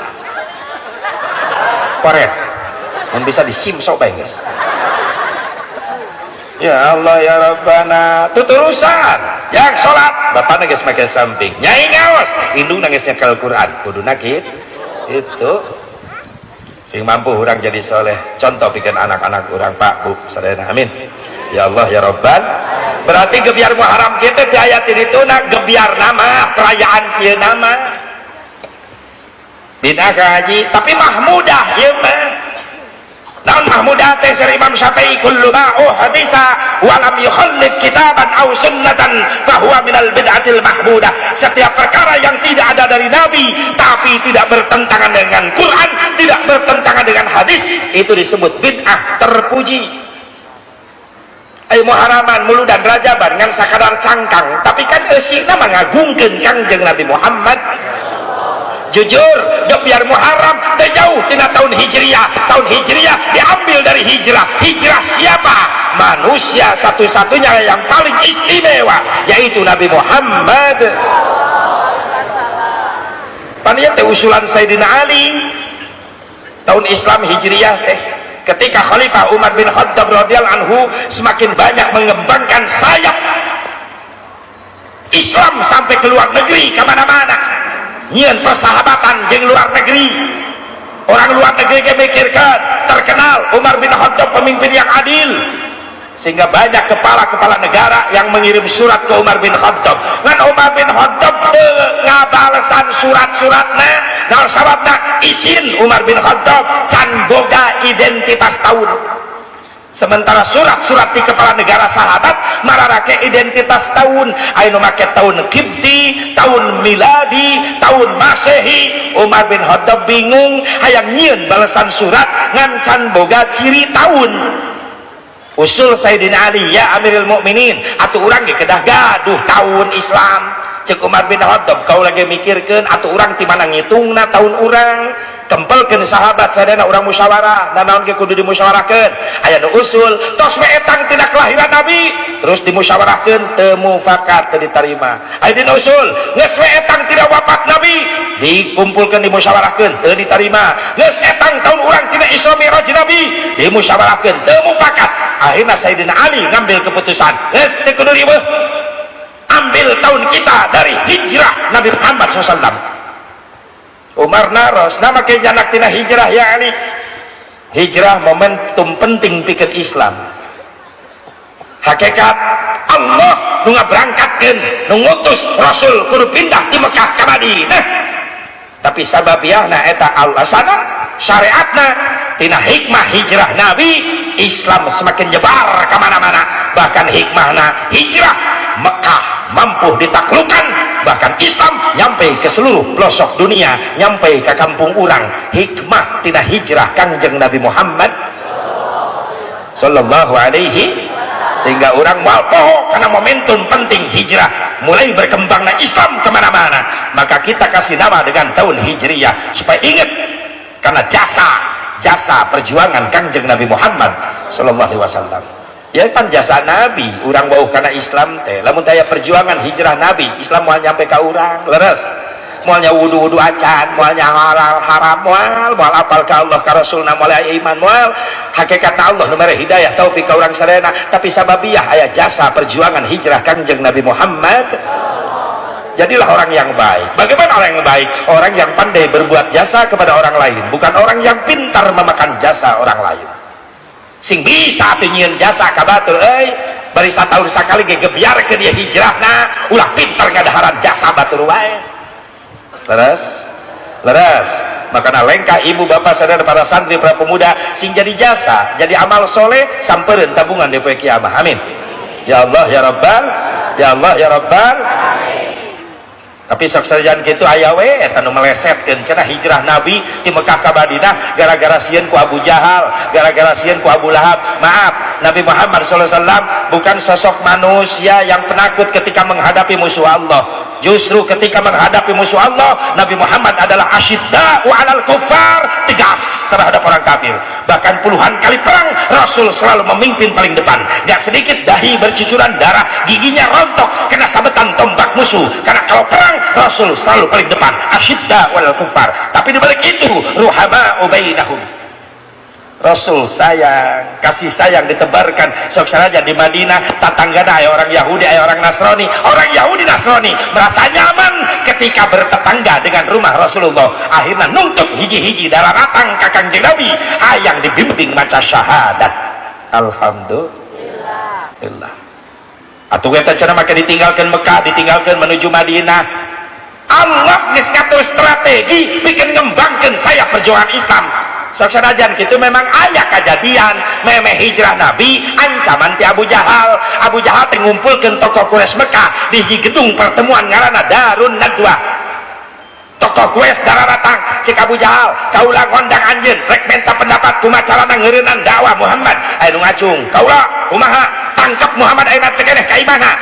koret mun bisa disim sok bae geus ya Allah ya Rabbana tuturusan yang salat bapana geus make samping nyai ngaos indung nangis nyekel Quran kuduna kitu itu sing mampu orang jadi soleh contoh bikin anak-anak orang Pak Bu sadayana amin ya Allah ya Rabban berarti gebiar Muharram kita di ayat itu nak gebiar nama perayaan kieu nama dina kaji tapi mahmudah ieu mah naon mahmudah teh sir Imam Syafi'i kullu ma hadisa wa lam yukhallif kitaban aw sunnatan fahuwa minal bid'atil mahmudah setiap perkara yang tidak ada dari Nabi tapi tidak bertentangan dengan Quran tidak bertentangan dengan hadis itu disebut bid'ah terpuji ai Muharraman muludan Rajaban ngan sakadar cangkang tapi kan eusina mangagungkeun Kangjeng Nabi Muhammad jujur gebiar Muharram teh jauh tina tahun Hijriah diambil dari hijrah siapa manusia satu-satunya yang paling istimewa yaitu Nabi Muhammad paninya teh usulan Sayyidina Ali tahun Islam Hijriah teh ketika Khalifah Umar bin Khattab radhiyallahu anhu semakin banyak mengembangkan sayap Islam sampai ke luar negeri kemana-mana nyian persahabatan jeung luar negeri orang luar negeri mikirkan terkenal Umar bin Khattab pemimpin yang adil sehingga banyak kepala-kepala negara yang mengirim surat ke Umar bin Khattab ngan Umar bin Khattab ngabalesan surat-suratna naon sababna izin Umar bin Khattab can boga identitas tahun sementara surat-surat di kepala negara sahabat mararake identitas tahun anu make tahun Qibti tahun miladi tahun Masehi Umar bin Khattab bingung hayang nyieun balasan surat ngan can boga ciri tahun usul Sayyidina Ali ya Amirul Mukminin atuh urang ge kedah gaduh tahun Islam cek Umar bin Khattab kau lagi mikirkeun atuh urang ti mana ngitungna tahun urang kempelkeun sahabat sadayana urang musyawarah dan naon ge kudu dimusyawarahkeun aya nu usul tos we etang tina kelahiran Nabi terus dimusyawarahkeun teu mufakat teu ditarima aya dina usul geus we etang tina wafat Nabi dikumpulkeun dimusyawarahkeun teu ditarima geus etang tahun urang tina Isra Mi'raj Nabi dimusyawarahkeun teu mufakat akhirna Sayyidina Ali ngambil keputusan geus teu kudu riweuh ambil tahun kita dari hijrah Nabi Muhammad SAW Umar naros nama kejanak tina hijrah ya Ali hijrah momentum penting pikir Islam hakikat Allah nu ngaberangkatkeun nu ngutus Rasul kudu pindah di Mekah ka Madinah tapi sababiahna eta alasanna syariatna tina hikmah hijrah Nabi Islam semakin nyebar kemana-mana bahkan hikmahna hijrah Mekah mampu ditaklukkan bahkan Islam nyampe ke seluruh pelosok dunia nyampe ke kampung urang hikmah tina hijrah Kangjeng Nabi Muhammad sallallahu alaihi sehingga orang moal poho karena momentum penting hijrah mulai berkembangnya Islam kemana-mana maka kita kasih nama dengan tahun Hijriyah supaya ingat karena jasa perjuangan Kangjeng Nabi Muhammad sallallahu alaihi wasallam. Ya pan jasa Nabi urang wau kana Islam teh lamun daya perjuangan hijrah Nabi Islam moal nyampe ka urang leres moalnya wudu acan moalnya halal haram moal apal ka Allah ka Rasulna moal aya iman moal hakikat Allah nu mere hidayah taufik ka urang sadayana tapi sababiyah aya jasa perjuangan hijrah Kangjeng Nabi Muhammad. Jadilah orang yang baik. Bagaimana orang yang baik? Orang yang pandai berbuat jasa kepada orang lain, bukan orang yang pintar memakan jasa orang lain. Sing bisa nyieun jasa ka batur bari satahun sakali ge gebiarkeun dia hijrahna ulah pintar ngadaharan jasa batur wae. Leres makana lengkah ibu bapak saudara para santri para pemuda sing jadi jasa jadi amal soleh sampereun tabungan di poe kiamah. Amin ya Allah ya Rabbal ya Allah ya Rabbal. Tapi sok sajan kitu aya we eta nu melesetkeun cenah hijrah Nabi di Mekah ka Madinah gara-gara sieun ku Abu Jahal, gara-gara sieun ku Abu Lahab. Maaf, Nabi Muhammad sallallahu alaihi wasallam bukan sosok manusia yang penakut ketika menghadapi musuh Allah. Justru ketika menghadapi musuh Allah, Nabi Muhammad adalah asyidda'u 'alal kuffar, tegas terhadap orang kafir. Bahkan puluhan kali perang Rasul selalu memimpin paling depan. Gak sedikit dahi bercucuran darah, giginya rontok kena sabetan tombak musuh. Karena kalau perang Rasul selalu paling depan, asyidda'u 'alal kuffar. Tapi dibalik itu ruhama'u bainahum. Rasul sayang, kasih sayang ditebarkan sok saja di Madinah tatanggana aya orang Yahudi aya orang Nasrani. Orang Yahudi Nasrani merasa nyaman ketika bertetangga dengan rumah Rasulullah. Akhirnya nuntut hiji-hiji darah ratang ka Kangjeng Nabi hayang dibimbing maca syahadat. Alhamdulillah. Atuh eta cenah make ditinggalkeun Mekah, ditinggalkeun menuju Madinah. Allah geus ngatur strategi bikin ngembangkeun saya perjuangan Islam. Sok sanajan kitu memang aya kejadian memeh hijrah Nabi ancaman ti Abu Jahal. Abu Jahal teh ngumpulkeun tokoh Quraisy Mekah di gedung pertemuan ngaranna Darun Nadwa. Tokoh Quraisy dararatang cek Abu Jahal kaula ngondang anjeun rek menta pendapat kumaha carana ngeureunnan dakwah Muhammad aya nu ngacung kaula kumaha tangkap Muhammad ayeuna teh keneh ka imana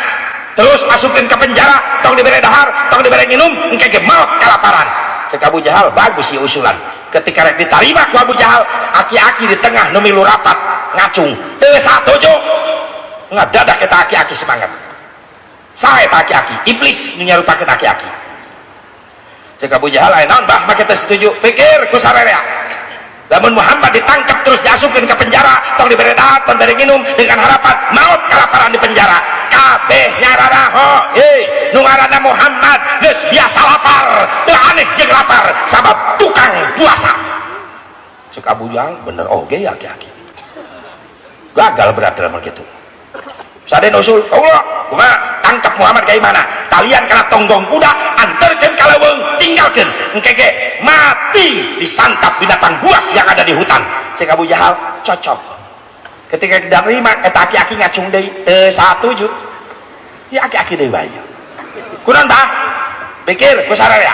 terus masukin ke penjara tong dibere dahar tong dibere minum engke ge maot kalaparan. Cek Abu Jahal bagus sih usulan. Ketika rek diterima ku Abu Jahal aki-aki di tengah nu milu rapat ngacung teu satuju ngadadak eta aki-aki semangat sae eta aki-aki iblis nu nyarupakeun aki-aki. Cek Abu Jahal aya naon bah make teu setuju pikir ku sararea lamun Muhammad ditangkap terus diasupkeun ke penjara tong dibere dahar tong dibere minum dengan harapan maut kalaparan di penjara kabeh nyararaho nu ngaranna Muhammad geus biasa lapar teu aneh jeung lapar sabab tukang puasa. Cek Abu Jahal bener oge ya aki-aki gagal berarti dalam kitu saden usul kaula kumaha tangkap Muhammad ka imana talian kana tonggong kuda anterkeun ka leuweung tinggalkeun engke ge mati disantap binatang buas yang ada di hutan. Cek Abu Jahal cocok ketika diterima eta aki-aki ngacung deui teu satuju ya aki-aki deui bae kunaon tah pikir ku sararea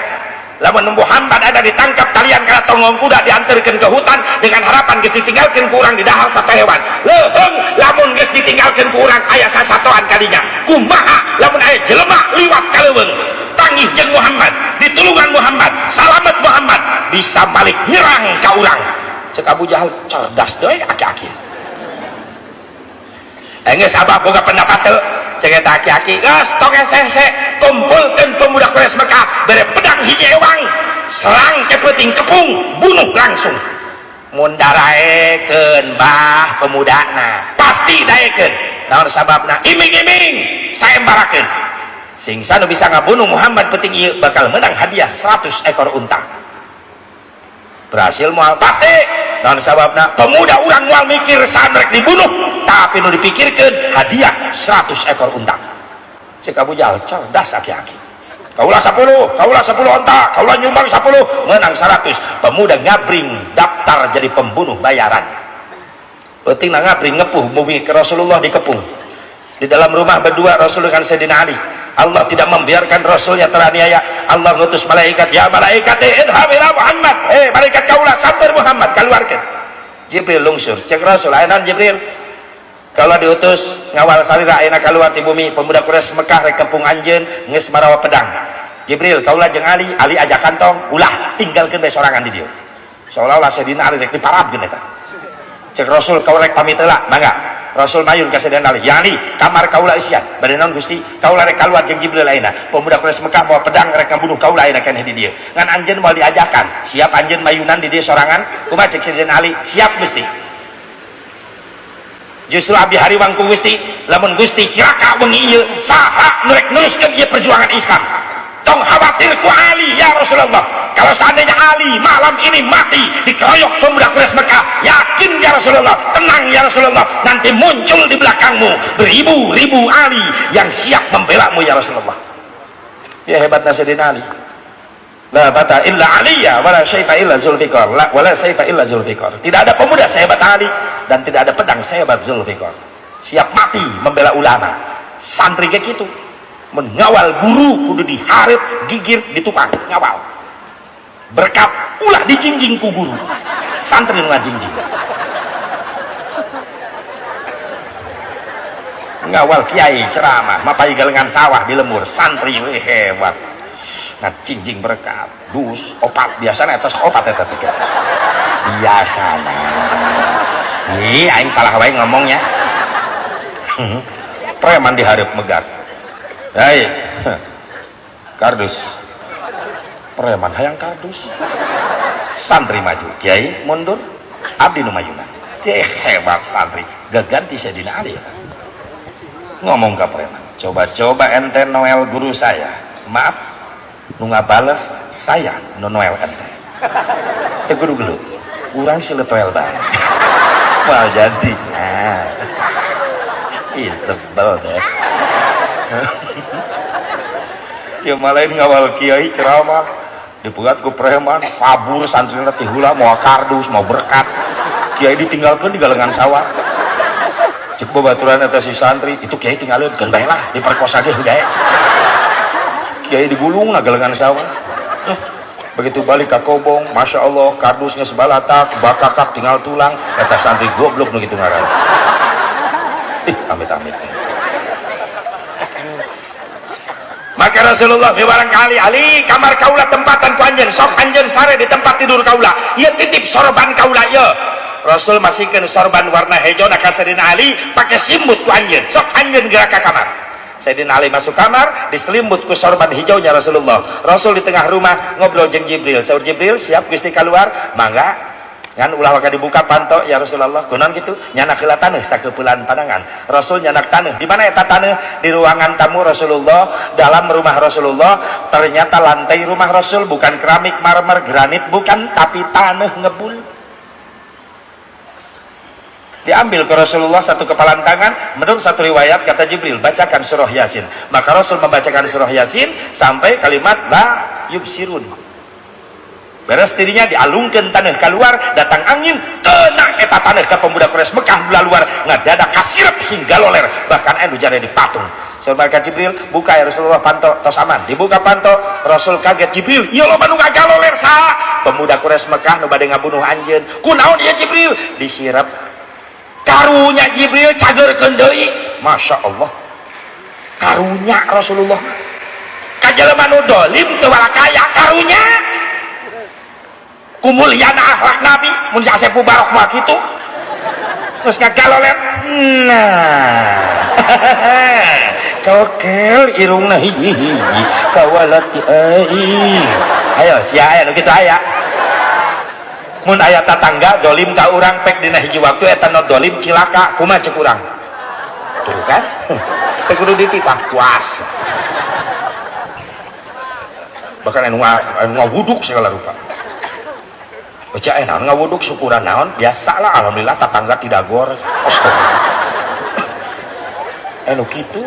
lamun Muhammad ada ditangkap talian kana tonggong kuda diantarkeun ke hutan dengan harapan geus ditinggalkeun ku urang di dahar satu hewan leuheung lamun geus ditinggalkeun ku urang aya sasatoan kadinya kumaha lamun aya jelema liwat ka leuweung tangih jeung Muhammad ditulungan Muhammad salamet Muhammad bisa balik nyerang ka urang. Cek Abu Jahal cerdas deui aki-aki geus abah boga pendapat teu cek eta aki-aki geus tong hese kumpulkeun pemuda Quraisy Mekah bere pedang hiji ewang serang ke peuting kepung bunuh langsung mun daraekeun bah pemudana pasti daekeun naon sababna iming-iming saembarakeun sing sanu bisa ngabunuh Muhammad peuting ieu bakal menang hadiah 100 ekor unta berhasil moal pasti naon sababna pemuda urang moal mikir sandrek dibunuh tapi nu dipikirkeun hadiah 100 ekor unta. Cek Abu Jahal cerdas aki-aki kaula 10 onta kaula nyumbang 10 menang 100 pemuda ngabring daftar jadi pembunuh bayaran penting ngabring ngepuh bumi ke Rasulullah dikepung di dalam rumah berdua Rasul dengan Sayyidina Ali. Allah tidak membiarkan Rasulnya teraniaya. Allah ngutus malaikat ya malaikat idhab ila Muhammad malaikat kaula sabar Muhammad keluarkan. Jibril lungsur cek Rasul ayeuna Jibril kalau diutus ngawal salira ayeuna kaluar ti bumi pemuda Quraisy Mekah rek kepung anjeun geus marawa pedang. Jibril kaula jeung Ali ajak kantong ulah tinggalkeun bae sorangan di dieu seolah-olah Sayyidina Ali rek diparabkeun eta. Cek Rasul kaula rek pamit heula mangga. Rasul mayun ka Sayyidina Ali, "Ya Ali, kamar kaula isian." Bade naon Gusti? Kaula rek kaluar jeung Jibril ayeuna. Pemuda Quraisy Mekah bawa pedang rek ngabunuh kaula ayeuna keneh di dieu. Ngan anjeun moal diajakan, siap anjeun mayunan di dieu sorangan? Kumaha cek Sayyidina Ali? Siap Gusti. Justru abdi hariwang ku Gusti, lamun Gusti cilaka wengi ieu, saha nu rek neruskeun ieu perjuangan Islam? Tong khawatir ku Ali ya Rasulullah. Kalau seandainya Ali malam ini mati dikeroyok pemuda Quraisy Mekah, yakin ya Rasulullah, tenang ya Rasulullah, nanti muncul di belakangmu beribu-ribu Ali yang siap membela mu ya Rasulullah. Ya hebatnya Sayyidina Ali. La bata illa Aliyya wala syaifa illa Zulfikar, wala syaifa illa Zulfikar. Tidak ada pemuda sehebat Ali dan tidak ada pedang sehebat Zulfikar. Siap mati membela ulama. Santri kayak gitu. Mengawal guru kudu diharap, gigir, ditukang, ngawal. Berkat ulah dijingjing ku guru. Santri nu ngajingjing. Ngawal kiai ceramah, mapai galengan sawah di lemur, santri we hebat. Ngajingjing berkat, dus, opat biasana atas opat eta teh. Biasana. Ih, aing salah wae ngomongnya. Preman diharap megat. Hai, kardus, preman hayang kardus, santri maju, kiai mundur, abdi nu mayuna, hebat santri, gaganti Sayyidina Ali. Ngomong ke preman, coba-coba ente Noel guru saya, maaf, nu ngabales saya nu Noel ente, guru gelut, urang siletoel banget, wah jadi, sebel deh. Ya malain ngawal kiai ceramah dipegat ku preman kabur santrina teh heula mau kardus mau berkat kiai ditinggalkeun di galengan sawah cek babaturan eta si santri itu kiai tinggalin keun bae lah diperkosa ge hudaya kiai digulung na galengan sawah begitu balik ka kobong masya Allah kardusnya sebalatak bakakak tinggal tulang eta santri goblok nu kitu ngaran amit-amit. Maka Rasulullah barangkali Ali kamar kaula tempatan ku anjeun sok anjeun sare di tempat tidur kaula ieu titip sorban kaula ieu Rasul masihkeun sorban warna hijau na ka Sayyidina Ali pake simut ku anjeun sok anjeun gerak ka kamar. Sayyidina Ali masuk kamar diselimut ku sorban hijaunya Rasulullah. Rasul di tengah rumah ngobrol jeung Jibril. Saur Jibril, siap Gusti keluar? Mangga. Ngan ulah waka dibuka panto ya Rasulullah. Kunaon kitu? Nyanak heula taneuh sakeupulan pandangan. Rasul nyanak taneuh. Di mana eta taneuh? Di ruangan tamu Rasulullah, dalam rumah Rasulullah. Ternyata lantai rumah Rasul bukan keramik, marmer, granit bukan, tapi taneuh ngebul. Diambil ke Rasulullah satu kepalan tangan. Menurut satu riwayat kata Jibril, bacakan surah Yasin. Maka Rasul membacakan surah Yasin sampai kalimat la yubsirun. Beres dirinya dialungkeun taneuh keluar, datang angin tenang eta taneuh ka pemuda Quraisy Mekah luar ngadadak kasirep sing galoler bahkan anu jare dipatung. Sahabat Jibril, buka ya Rasulullah panto tos aman. Dibuka panto, Rasul kaget Jibril, ieu loba nu ngagaloler saha? Pemuda Quraisy Mekah nu bade ngabunuh anjeun. Kunaon ieu Jibril? Disirep karunya Jibril cageurkeun deui. Masya Allah. Karunya Rasulullah. Ka jelema nu dolim teu walakaya karunya. Kumuliana akhlak Nabi mun Asep Mubarok mah kitu terus ngagaloler nah cokel irungna hiji kawalat ayo sia aya nu kitu aya mun aya tatangga dolim ka urang pek dina hiji waktu eta nu dolim cilaka kumaha ceuk urang tuh kan teh kudu dititah puas bahkan anu ngawuduk segala rupa baca naon ngawuduk syukuran naon biasalah alhamdulillah tetangga tidak gor anu kitu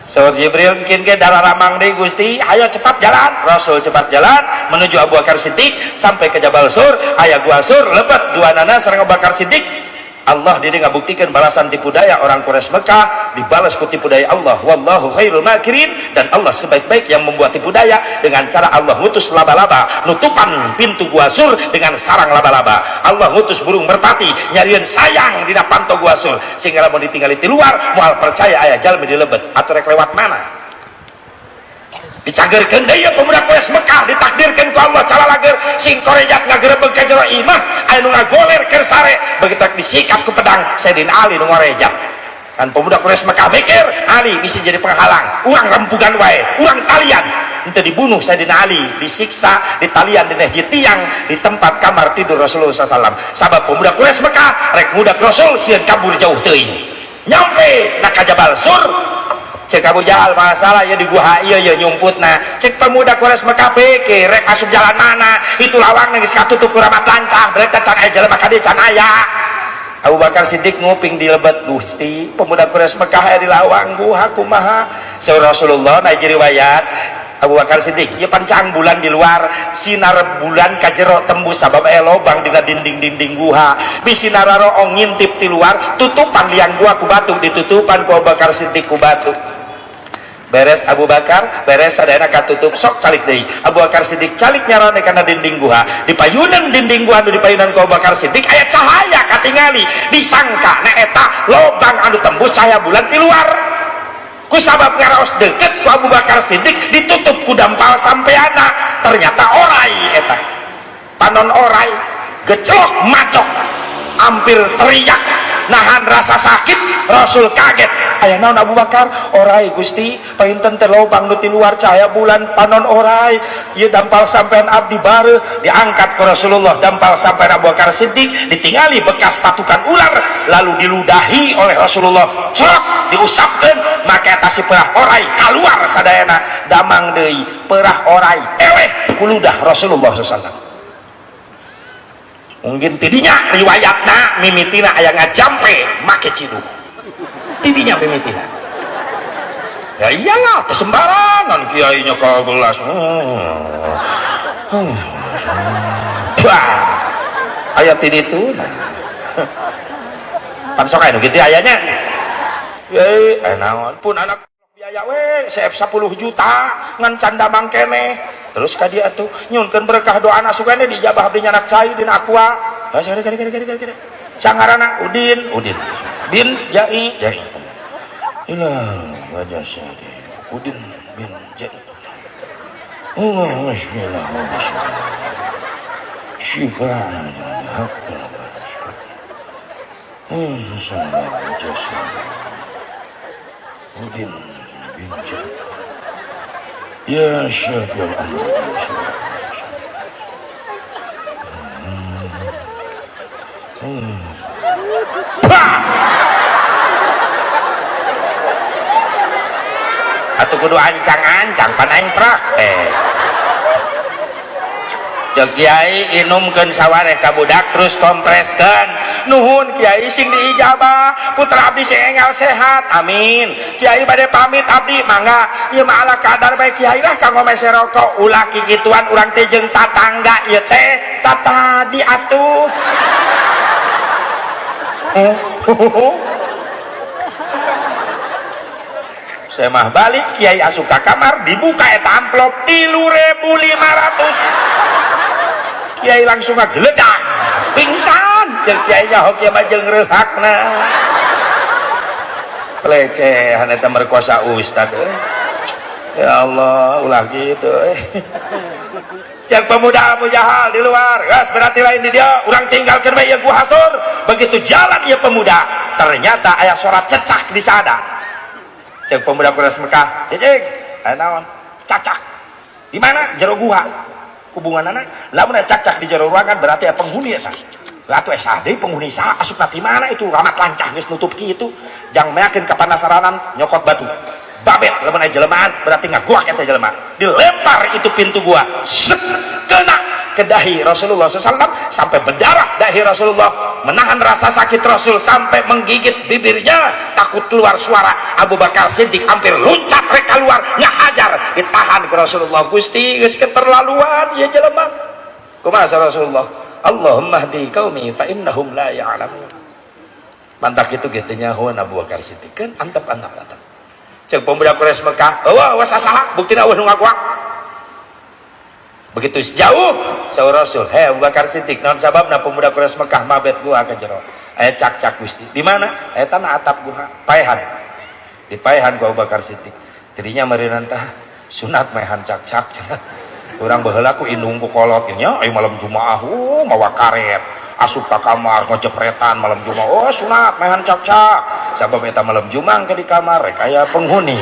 saur Jibril mungkin ke darah ramang deui Gusti ayo cepat jalan. Rasul cepat jalan menuju Abu Bakar Siddiq sampai ke Jabal Sur aya gua Sur lebat duanana sareng Abu Bakar Siddiq Allah diri ngabuktikan balasan tipu daya orang Quraisy Mekah dibalas ku tipu daya Allah wallahu khairul makirin dan Allah sebaik-baik yang membuat tipu daya dengan cara Allah ngutus laba-laba nutupan pintu gua Sur dengan sarang laba-laba Allah ngutus burung merpati nyarieun sayang dina panto gua Sur sehingga lamun ditinggali di luar moal percaya aya jalmi di lebet atuh rek lewat mana dicagerkeun deui pemuda Quraisy Mekah, ditakdirkeun ku Allah calalager sing korejat ngagerebeg ka jero imah aya nu ngagoler keur sare begitu disikap ku pedang Sayyidina Ali nu ngorejat. Kan pemuda Quraisy Mekah mikir Ali bisa jadi penghalang, urang rempugan wae, urang talian ente dibunuh Sayyidina Ali, disiksa, ditalian di tiang di tempat kamar tidur Rasulullah SAW. Sabab pemuda Quraisy Mekah rek ngudak Rasul sieun kabur jauh teuing nyampe na ka Jabal Sur. Cek Abu Jahal masalah ya di gua ieu ya nyumputna. Cek pemuda Quraisy Mekah pikir rek asup jalan mana itu lawang geus katutup ku ramat lancah berarti can aya jelema ka dieu can aya. Abu Bakar Siddiq nguping di lebat Gusti pemuda Quraisy Mekah aya di lawang gua kumaha saur Rasulullah naik riwayat Abu Bakar Siddiq ieu pancang bulan di luar sinar bulan ka jero tembus sabab aya lobang dina dinding-dinding guha bisi nararo ngintip di luar tutupan liang gua ku batu ditutupan ku Abu Bakar Siddiq ku batu. Beres Abu Bakar, beres sadayana katutup sok calik deui. Abu Bakar Siddiq calik nyarone kana dinding guha. Di payunan dinding guha anu dipayunan ku Abu Bakar Siddiq aya cahaya katingali. Disangka na eta lobang anu tembus cahaya bulan di luar. Ku sabab ngaraos deket ku Abu Bakar Siddiq ditutup ku dampal sampeana. Ternyata orai eta. Panon orai, geclok macok, hampir teriak nahan rasa sakit. Rasul kaget aya naon Abu Bakar orai Gusti painten teh lobang nu ti luar cahaya bulan panon orai ieu dampal sampean abdi bareu diangkat ke Rasulullah dampal sampean Abu Bakar Siddiq ditingali bekas patukan ular lalu diludahi oleh Rasulullah cok diusapkeun maka eta si perah orai kaluar sadayana damang deui perah orai eleh ku ludah Rasulullah SAW. Mungkin tidinya riwayatna mimitina aya ngajampe make ciduk tidinya mimitina ya iyalah sembarangan kiainya ka gelas ayat ini tuh pan sok aya nu kitu ayanya naon pun anak biaya we CF 10 juta ngan canda mangkene terus ka dia atuh nyunkeun berkah doana sugane dijabah abdi nyanak cai dina aqua kade sangarana Udin bin Jai ilah wajah syadi Udin bin Jai Allah wasfilah syifa'an haqqan Allah wajah syadi Udin bin Jai ya syafi'al amr atuh kudu ancang-ancang panaing praktek cek Kiai inumkeun sawareh ka budak terus kompreskeun nuhun Kiai sing diijabah putra abdi sing enggal sehat amin Kiai bade pamit abdi mangga ieu mah ala kadar bae Kiai lah kanggo mese rokok ulah kikituan urang teh jeung tatangga ieu teh tadi atuh saya mah balik Kiai asup ka kamar dibuka eta amplop 3.500 Kiai langsung ngageledak pingsan jeung Kiai nyaho kieu mah jeung reuhakna pelecehan eta merkosa ustad ya Allah ulah gitu cek pemuda Abu Jahal di luar gas berarti lain di dia urang tinggalkeun bae ieu gua hasur begitu jalan ieu pemuda ternyata aya suara cecak di sada cek pemuda Quraisy Mekah cecek aya naon cacak di mana jero gua hubunganana lamun aya cacak di jero ruangan berarti aya penghuni eta atuh asa deui penghuni saha asupna ti mana itu ramat lancah geus nutup kitu jang meakeun ka panasaranan nyokot batu babet lamun aya jelemaan berarti ngaguak eta jelema dilempar itu pintu gua sek kena ke dahi Rasulullah SAW sampai berdarah dahi Rasulullah menahan rasa sakit Rasul sampai menggigit bibirnya takut keluar suara Abu Bakar Siddiq hampir loncat mereka keluar ngahajar ditahan ke Rasulullah Gusti geus keterlaluan ya jelema kumaha Rasulullah Allahumma hdi qaumi fa innahum la ya'lamun mantak itu gitu nyahoan Abu Bakar Siddiq kan antep cek pemuda Quraisy Mekah wah sasaha buktina eueuh nu ngaguak begitu sejauh saur Rasul Abu Bakar Siddiq naon sababna pemuda Quraisy Mekah mabet gua ka jero aya cak-cak Gusti di mana eta na atap gua paehan di paehan ku Abu Bakar Siddiq tidinya meureunna tah sunat mehan cak-cak orang baheula ku indung ku kolot nya malam Jumaah mawa karet asup ka kamar ngojepretan malam Jumaah sunat mehan cak-cak sabab eta malam Jumaah ke di kamar rek aya penghuni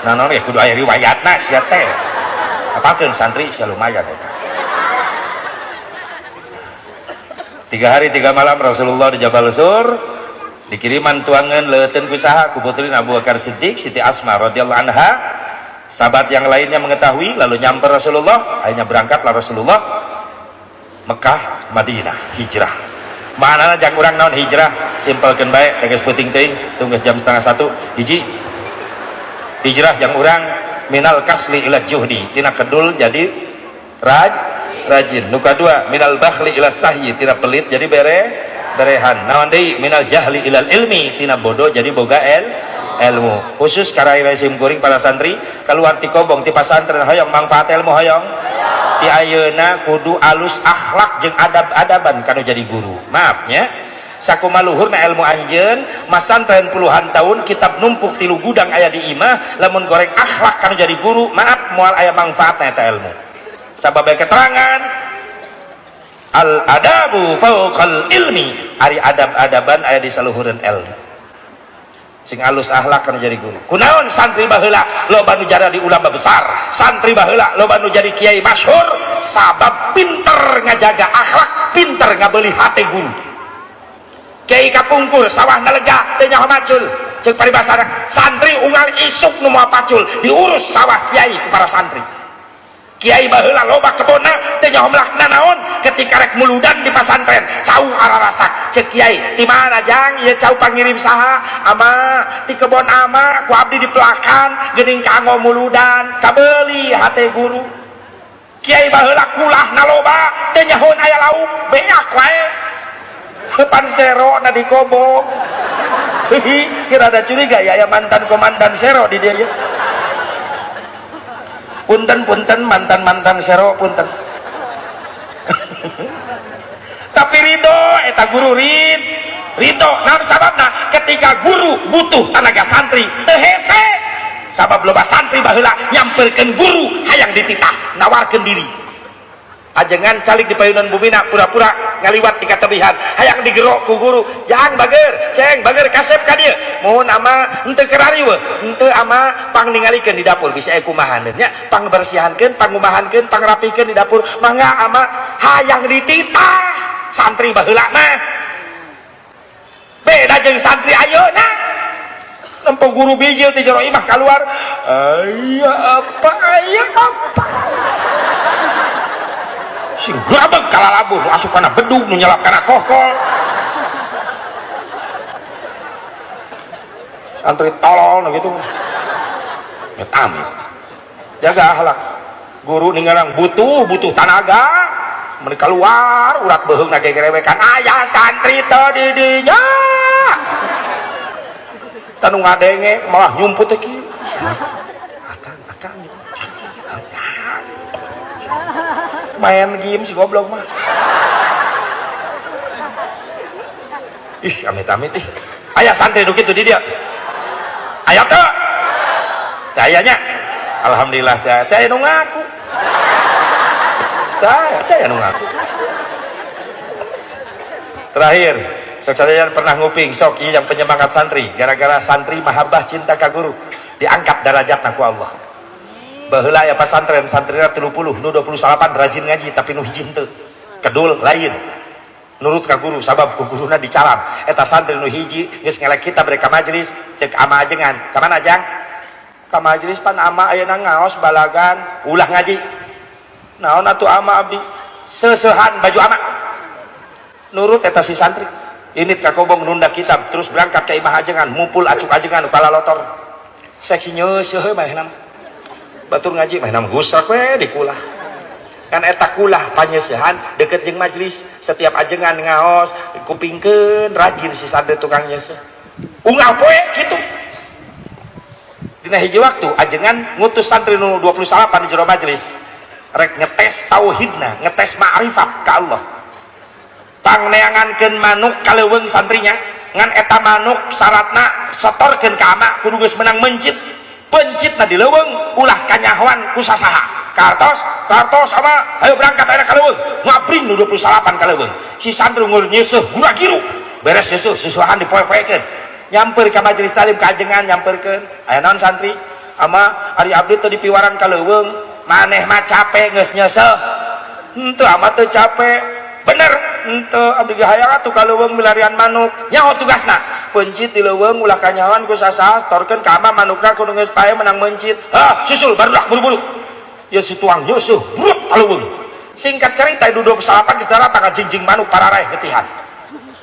nah ya kudu aya riwayatna sia teh apakeun santri sia lumayan eta 3 hari 3 malam Rasulullah di Jabal Sur dikiriman tuangan leuteun ku saha ku putrina Abu Bakar Siddiq Siti Asma radhiyallahu anha. Sahabat yang lainnya mengetahui lalu nyamper Rasulullah, akhirnya berangkatlah Rasulullah Mekah Madinah hijrah. Manana jang urang naon hijrah simpelkeun bae geus peuting teuing tunggu jam 12:30 hiji hijrah jang urang minal kasli ila juhdi tina kedul jadi rajin nu kadua minal bakhli ila sahyi tina pelit jadi berehan naon deui minal jahli ilal ilmi tina bodoh jadi boga ilmu khusus karai resim kuring para santri keluar ti kobong ti pasantren hoyong manfaat ilmu hoyong ti ayeuna kudu alus akhlak jeung adab-adaban kanu jadi guru maafnya sakumaha luhurna ilmu anjeun masantren puluhan tahun kitab numpuk tilu gudang aya di imah lamun goreng akhlak kanu jadi guru maaf moal aya manfaatna eta ilmu sabab keterangan al adabu fauqal ilmi ari adab-adaban aya di saluhureun ilmu sing alus akhlak kana jadi guru kunaon santri baheula loba nu jadi ulama besar santri baheula loba nu jadi kiai masyhur sabab pinter ngajaga akhlak pinter ngabeuli hate guru kiai kapungkur sawah nalega teu nyaho macul ceuk paribasana santri unggal isuk nu moal pacul diurus sawah kiai ku para santri kiai baheula loba kebonna teu nyaho melakna naon ketika rek muludan di pasantren cau ararasak ceuk kiai di mana jang ieu cau pangirim saha ama di kebon ama ku abdi di pelakan geuning kanggo muludan kabeuli hate guru kiai baheula kulahna loba teu nyahoan aya lauk beak wae depan sero na di kobong kira ada curiga ya mantan komandan sero di dia ya punten mantan sero punten tapi ridho eta guru ridho naon sababna ketika guru butuh tenaga santri teu hese sabab loba santri baheula nyamperkeun guru hayang dititah nawarkeun diri ajengan calik di payunan bumina pura-pura ngaliwat ti katebihan hayang digerok ku guru jangan bager kasep ka dieu mohon ama henteu kerariweuh henteu ama pang ningalikeun di dapur bisa kumaha nya pang bersihankeun pangumahankeun pangrapikeun di dapur mangga ama hayang dititah santri baheula mah beda jeung santri ayeuna nempo guru bijil ti jero imah keluar aya apa sing grabeg kalalabuh nu asup kana bedug nu nyelap kana kokol santri tolol nu gitu ya amit jaga akhlak guru ninggalang butuh tenaga mereka keluar urat beheung na gegerewekan aya santri teu di dinya tanu ngadenge malah nyumput teh kieu akang main game si goblok mah ih amit-amit ih aya santri nu kitu di dia aya teu teh ayanya alhamdulillah teh aya nu ngaku teh aya nu ngaku terakhir sok sadayana pernah nguping sok ieu yang penyemangat santri gara-gara santri mahabbah cinta ka guru diangkat derajatna ku Allah baheula aya pasantren santrina 30 nu 28 rajin ngaji tapi nu hiji henteu kedul lain nurut ka guru sabab ku guruna dicaram eta santri nu hiji geus ngelek kita bere ka majelis ceuk ama ajengan ka mana jang ka majelis pan ama ayeuna ngaos balagan ulah ngaji naon atuh ama abdi seusehan baju ama nurut eta si santri init ka kobong nunda kitab terus berangkat ka imah ajengan mumpul acuk ajengan kepala lotor seksi nyeuseun mah nama batur ngaji mah nam gusrak we di kulah kan eta kulah panyeusehan deket jeung majelis setiap ajengan ngaos kupingkeun rajin si santri tukang nyeuseun unggal poe kitu dina hiji waktu ajengan ngutus santri nu 28 di jero majelis rek ngetes tauhidna ngetes ma'rifat ka Allah pang neangankeun manuk kaleuweung santrinya ngan eta manuk syaratna setorkeun ka ama kudu geus menang mencit pencitna di leuweung ulah kanyahoan ku sasaha kartos ama ayo berangkat ayeuna ka leuweung ngabring nu 28 ka leuweung si santri ngeur nyeusuh gura giru beres nyeusuh susuhan dipoe-poekeun nyamper ka majelis talim kajengan nyamperkeun aya naon santri ama ari abdi teu dipiwaran ka leuweung maneh mah capek geus nyeusuh henteu ama teu capek bener henteu abdi ge hayang atuh ka leuweung milarian manuk nyaho tugasna pencit di leuweung ulah kanyahoan ku sasaha storkeun ka ama manukna kudu geus pae menang mencit susul barudak buru-buru ya si tuang nyeusuh brut ka leuweung singkat cerita du 28 geus daratan ka jingjing manuk pararaeh getihan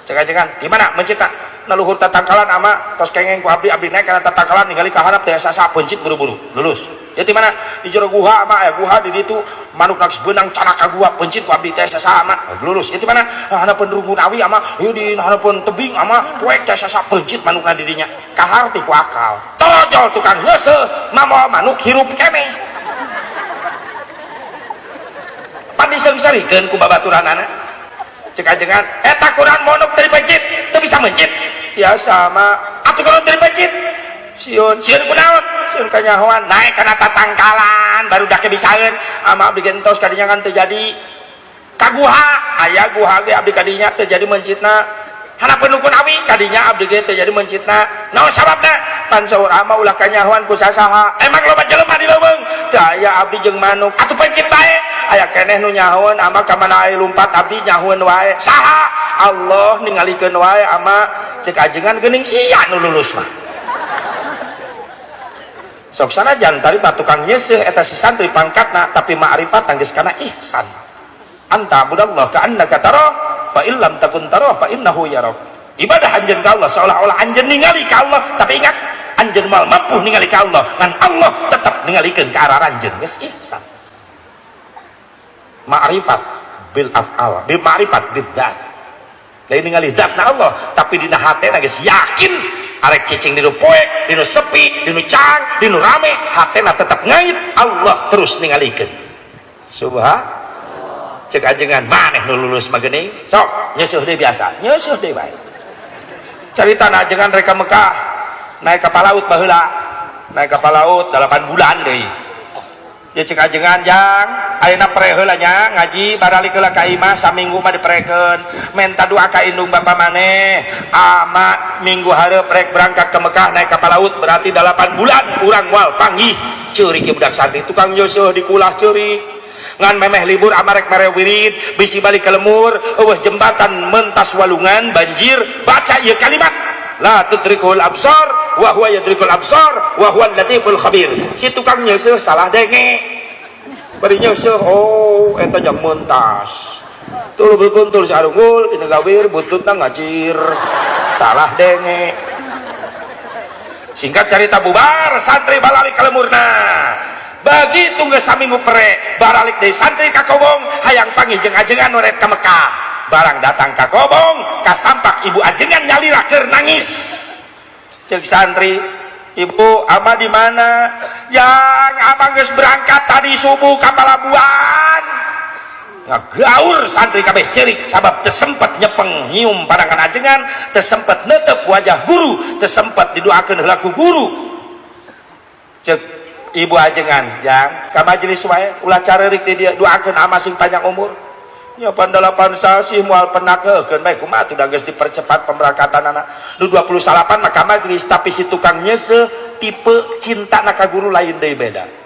cek-cekan di mana mencitna na luhur tatangkalan ama tos kengeng ku abdi naik kana tatangkalan ningali ka harap teh sasaha pencit buru-buru lulus ya di mana di jero guha ama guha di ditu manuk geus beunang canak ka gua pencit ku abdi teh sasaha ama lulus ya di mana hanapeun rungun awi ama ieu di hanapeun tebing ama poek teh sasaha pencit manukna di dinya kaharti ku akal tojol tukang nyeuseum mah manuk hirup keneh pan diseung-seurikeun ku babaturanana cek ajengan eta kurang monok dari pencit teu bisa mencit biasa mah atuh kalau dari pencit sieun kunaon sieun kanyahoan naik kana tatangkalan baru dak bisaeun ama abdi gentos kadinya kan terjadi kaguha aya guha ge abdi kadinya terjadi mencitna hanapeun nukun awi kadinya abdi ge terjadi mencitna naon sababna pan saur ama ulah kanyahoan ku sasaha emang loba jelema di leuweung teu aya abdi jeung manuk atuh pencit bae aya keneh nu nyahoan ama ka mana aya lumpat abdi nyahoan wae saha Allah ningalikeun wae ama cek ajengan geuning sia nu lulus mah sok sanajan tari tukang nyeuseum eta si santri pangkatna tapi ma'rifat geus kana ihsan anta budallah ka annaka tara fa illam takun tara fa innahu yarak ibadah anjeun ka Allah seolah-olah anjeun ningali ka Allah tapi ingat anjeun moal mampu ningali ka Allah ngan Allah tetep ningalikeun ka arah anjeun geus ihsan ma'rifat bil af'al bil ma'rifat bil dzat lain ningali dzatna Allah tapi dina hatena geus yakin arek cicing dinu poek dinu sepi dinu cang dinu rame hatena tetep ngait Allah terus ningalikeun subhanallah cek ajengan maneh nu lulus mah geuning sok nyeusuh deui biasa nyeusuh deui bae caritana ajengan reka Mekah naik kapal laut baheula naik kapal laut 8 bulan deui ya cek ajengan jang ayeuna pre heula nya ngaji baralik heula ka imah saminggu mah diprekeun menta doa ka indung bapa maneh ama minggu hareup rek berangkat ke Mekah naik kapal laut berarti 8 bulan urang moal panggih ceurik ge budak santri tukang nyeusuh dikulah ceurik ngan memeh libur amarek mere wirid bisi balik ke lemur eueuh jembatan mentas walungan banjir baca ieu kalimat la tudrikul absar wa huwa yudrikul absar wa huwa latiful khabir si tukang nyeuseum salah denge bari nyeuseum oh eta jang mentas tuluy beuntul si arungul dina gawir buntutna ngacir salah denge singkat cerita bubar santri balari ka lemurna bagi tunggu saminggu pere baralik dari santri ka kobong hayang panggil jeung ajengan noret ka Mekah barang datang ka kobong ka sampak ibu ajengan nyalira keur nangis cek santri ibu ama di mana yang ama geus berangkat tadi subuh ka Palabuhan ngagaur santri kabeh cerik sabab teu sempet nyepeng nyium parangan ajengan teu sempet neuteup wajah guru teu sempet didoakeun heula ku guru cek ibu ajengan yang ka majelis wae ulah careurik di dia doakeun ama sing panjang umur nya pan 8 sasi moal penakeun bae kumaha tuh da geus dipercepat pemberangkatan anak nu 29 mah ka majelis tapi si tukang nyeuseum tipe cinta na ka guru lain deui beda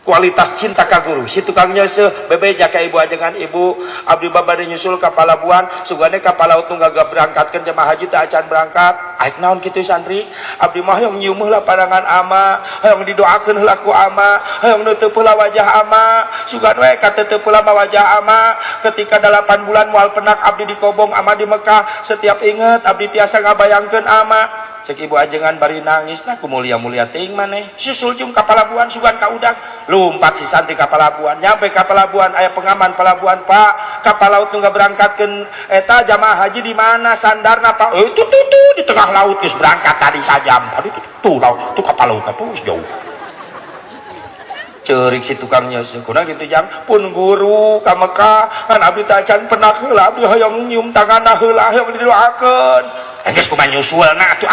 kualitas cinta ka guru si tukang nyeuseum bebeja ka ibu ajengan ibu abdi babade nyusul ka Palabuhan sugane kapal laut nu gagap berangkatkeun jemaah haji teh acan berangkat aik naon kitu santri abdi mah hoyong nyium heula parangan ama hoyong didoakeun heula ku ama hoyong neuteup heula wajah ama sugan we kateuteup heula wajah ama ketika 8 bulan moal penak abdi di kobong ama di Mekah setiap inget abdi tiasa ngabayangkeun ama cek ibu ajengan bari nangis nah ku mulia-mulia teuing maneh susul jeung ka Palabuhan sugan ka udag lumpat si santri ka Palabuhan nyampe ka Palabuhan aya pengaman Palabuhan Pak kapal laut nu berangkatkeun eta jamaah haji di mana sandarna Pak itu di tengah laut geus berangkat tadi sajam tadi tuh laut tuh kapal laut tuh jauh ceurik si tukang nyeuseuk kunaon kitu jang pun guru ka Mekah kan abdi teh can pernah heula abdi hoyong nyium tanganna heula hoyong didoakeun enggeus kumaha nyusulna atuh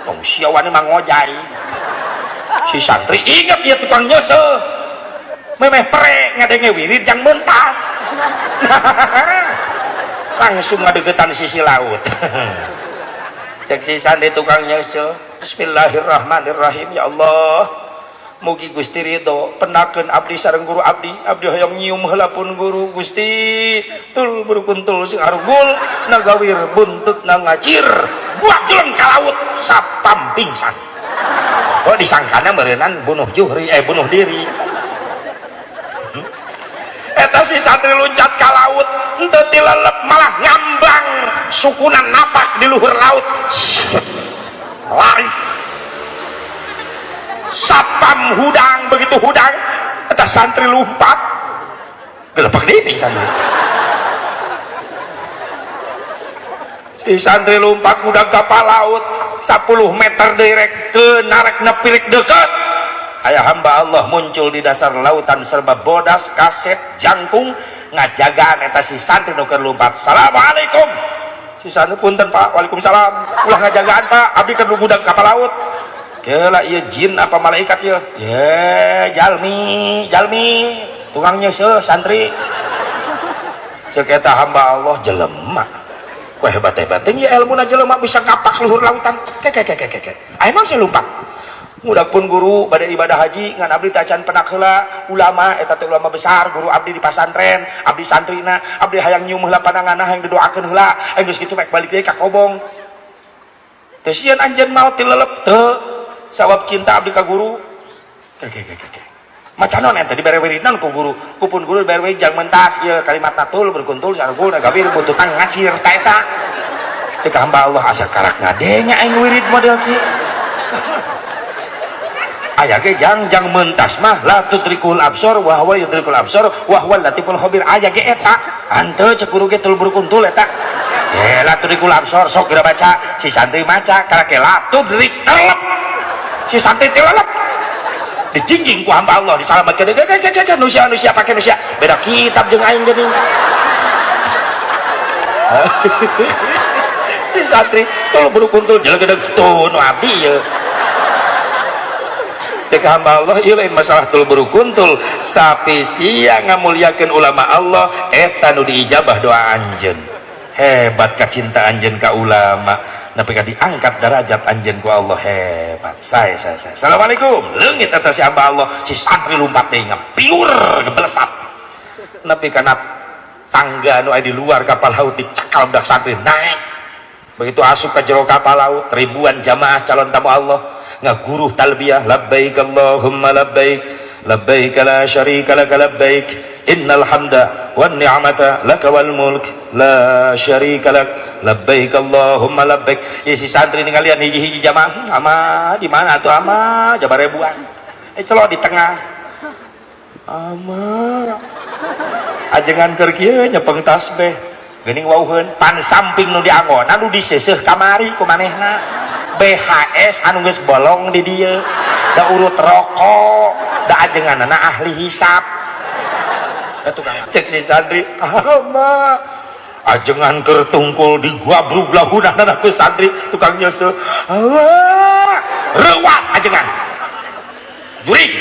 tong sia wani mah ngojai si santri inget ieu tukang nyeuseuk memeh pere ngadenge wirid jang mentas langsung ngadegetan sisi laut cek si santri tukang nyeuseuk bismillahirrahmanirrahim ya Allah mugi Gusti ridho penakeun abdi sareng guru abdi hoyong nyium heula pun guru Gusti tul berukuntul sing arugul nagawir buntutna ngacir buak jeleng ka laut sapam pingsan oh disangkana meureunnan bunuh diri eta si santri loncat ka laut henteu tilelep malah ngambang sukunan napak di luhur laut lari sapam hudang begitu hudang eta santri lompat gelepek deui santri si santri lompat hudang kapal laut 10 meter direk ke narek nepirek deket aya hamba Allah muncul di dasar lautan serba bodas kaset jangkung ngajagaan eta si santri nu keur lompat assalamualaikum si santri punten Pak waalaikumsalam ulah ngajagaan Pak abdi keur hudang kapal laut keula ieu jin apa malaikat ieu ye jalmi tukang nyeuseuk santri ceuk eta hamba Allah jelema ku hebat-hebat teh ieu ilmuna jelema bisa ngapak luhur lautan ke aya naon sih lompat mudah pun guru bade ibadah haji ngan abdi teh can penak heula ulama eta teh ulama besar guru abdi di pasantren abdi santrina abdi hayang nyium heula pandanganna hayang didoakeun heula geus kitu mek balik deui ka kobong teu sieun anjeun maot tilelep teu sabab cinta abdi ka guru macan naon eta dibere wiridan ku guru ku pun guru dibere wirid jang mentas ieu kalimat natul berkuntul sarugul nagawir buntutan ngacir ta eta ceuk hamba Allah asa karak ngadenya aing wirid model kieu aya ge jang mentas mah la tutrikul absor wa huwa yudrikul absor wa huwa latiful khabir aya ge eta hanteu cek guru ge tul berkuntul eta la tutrikul absor sok geura baca si santri maca karake la tudrik telep si santri telep dijingjing ku hamba Allah disalamatkeun ke nusia pake nusia beda kitab jeung aing geuning si santri tul berkuntul jelegedeg tuh nu abdi ieu cek hamba Allah ieu lain masalah tul berukuntul sapi sia ngamuliakeun ulama Allah eta nu diijabah doa anjeun hebat kacinta anjeun ka ulama nepi ka diangkat derajat anjeun ku Allah hebat saya assalamualaikum leungit eta si hamba Allah si santri lompat deui ngapiur geblesat nepi kana tangga nu aya di luar kapal laut dicakal budak santri naik begitu asup ka jero kapal laut ribuan jamaah calon tamu Allah ngaguruh talbiyah labbaik Allahumma labbaik labbaik la syarika lak labbaik innal hamda wan ni'mata lak wal mulk la syarika lak labbaik Allahumma labbaik si santri ningalian hiji-hiji jamaah ama di mana atuh ama jabar ribuan celok di tengah ama ajengan keur kieu nyepeng tasbih geuning wauheun pan samping nu dianggona nu diseuseuh kamari ku manehna BHS anu geus bolong di dieu da urut rokok da ajenganna ahli hisab atuh kang cek si santri ama ajengan keur tungkul di guabrug lahunana ku santri tukang nyeuseuk reuwas ajengan juring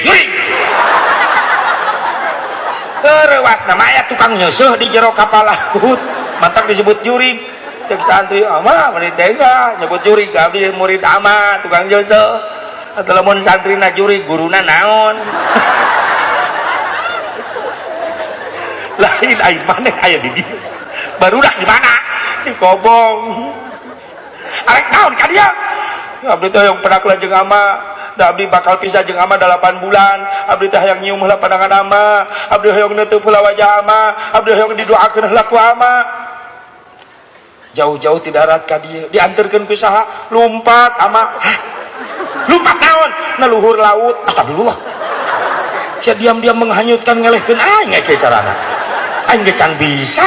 reuwas nama aya tukang nyeuseuk di jero kapal laut mantap disebut juring cek santri ama meni tega nyebut juri ka abdi murid ama tukang nyeuseuk atuh lamun santrina juri guruna naon lain ai maneh aya di dieu barudak di mana di kobong arek naon ka dieu abdi teh yang pernah jeung ama da abdi bakal pisah jeung ama 8 bulan abdi teh hayang nyium heula pandangan ama abdi hayang neuteuf heula wajah ama abdi hayang didoakeun heula ku ama jauh-jauh ti darat ka dieu dianterkeun ku saha lumpat ama lumpat naon na luhur laut astagfirullah sia diam-diam menghanyutkan ngelehkeun aing ge carana aing ge can bisa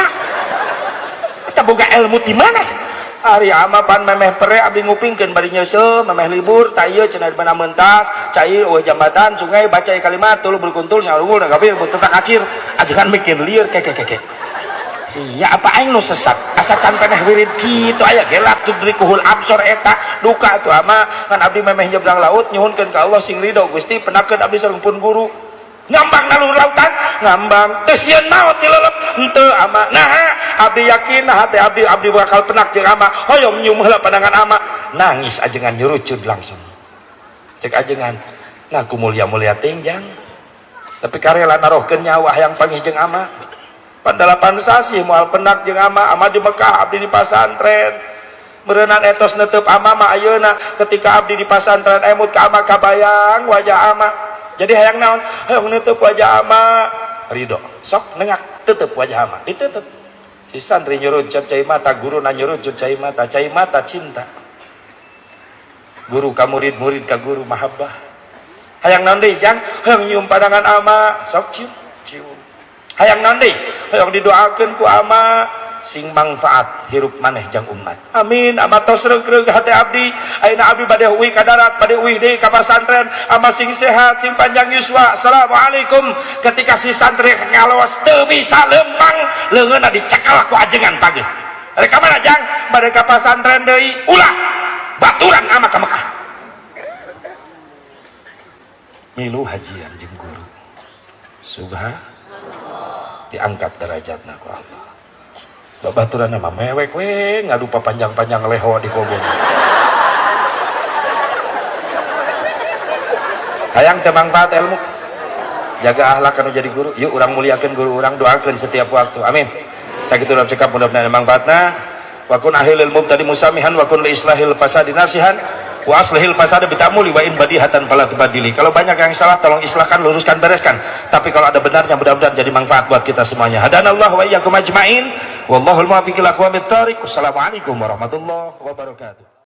eta boga ilmu di mana sih hari ama pan memeh pere abdi ngupingkeun bari nyeuseum memeh libur ta ieu cenah mana mentas cai eueuh jambatan sungai baca kalimat tuluy berkuntul sarungul da kabeh teu tak kacir ajengan mikir lieur keke sia apa aing nu sesat asa can peneh wirid kitu aya gelap tudrikuhul absor eta duka atuh ama kan abdi memeh nyebrang laut nyuhunkeun ka Allah sing ridho Gusti penakeun abdi sareng pun guru ngambang nalur lautan ngambang teu sieun maot dilelep henteu ama nah abdi yakin hati abdi bakal penak jeung ama hoyong nyum heula pandangan ama nangis ajengan nyurucud langsung cek ajengan ngaku mulia-mulia tenjang tapi karela narohkeun nyawa hayang panggih jeung ama pandalapan sasi moal penak jeung ama di Mekah abdi di pasantren meureunana etos neuteup ama mah ayeuna ketika abdi di pasantren emut ka ama kabayang wajah ama jadi hayang naon hayang neuteuk wajah ama ridho sok nengak teuteuk wajah ama diteuteuk si santri nyurucut cai mata guru na nyurucut cai mata cinta guru ka murid ka guru mahabbah hayang naon deui jang hayang nyium pandangan ama sok cium hayang naon deui hayang didoakeun ku ama sing manfaat hirup maneh jang umat amin ama tos reug-reug hate abdi ayeuna abdi bade uwi ka darat bade uwi deui ka pasantren ama sing sehat sing panjang yuswa assalamualaikum ketika si santri ngalawas teu bisa lempang leungeunna dicekal ku ajengan tagih rek mana jang bade ka pasantren deui ulah baturan ama ka Mekah milu hajian jeung guru subhanallah diangkat derajatna ku Allah babaturan mah mewek we ngadu panjang-panjang leho di kobong hayang teu manfaat ilmu jaga akhlak anu jadi guru yuk urang muliakeun guru urang doakeun setiap waktu amin sakitu urang cekap mudah-mudahan manfaatna wa kun ahilil mubtadi musamihan wa kun li islahil fasadi nasihan wa aslihil fasada bitamuli wa in badihatan fala tubadili kalau banyak yang salah tolong islahkan luruskan bereskan tapi kalau ada benarnya mudah-mudahan jadi manfaat buat kita semuanya hadanallahu wa iyyakum ajmain wallahul muwaffiq ila aqwamit thoriq wassalamualaikum warahmatullahi wabarakatuh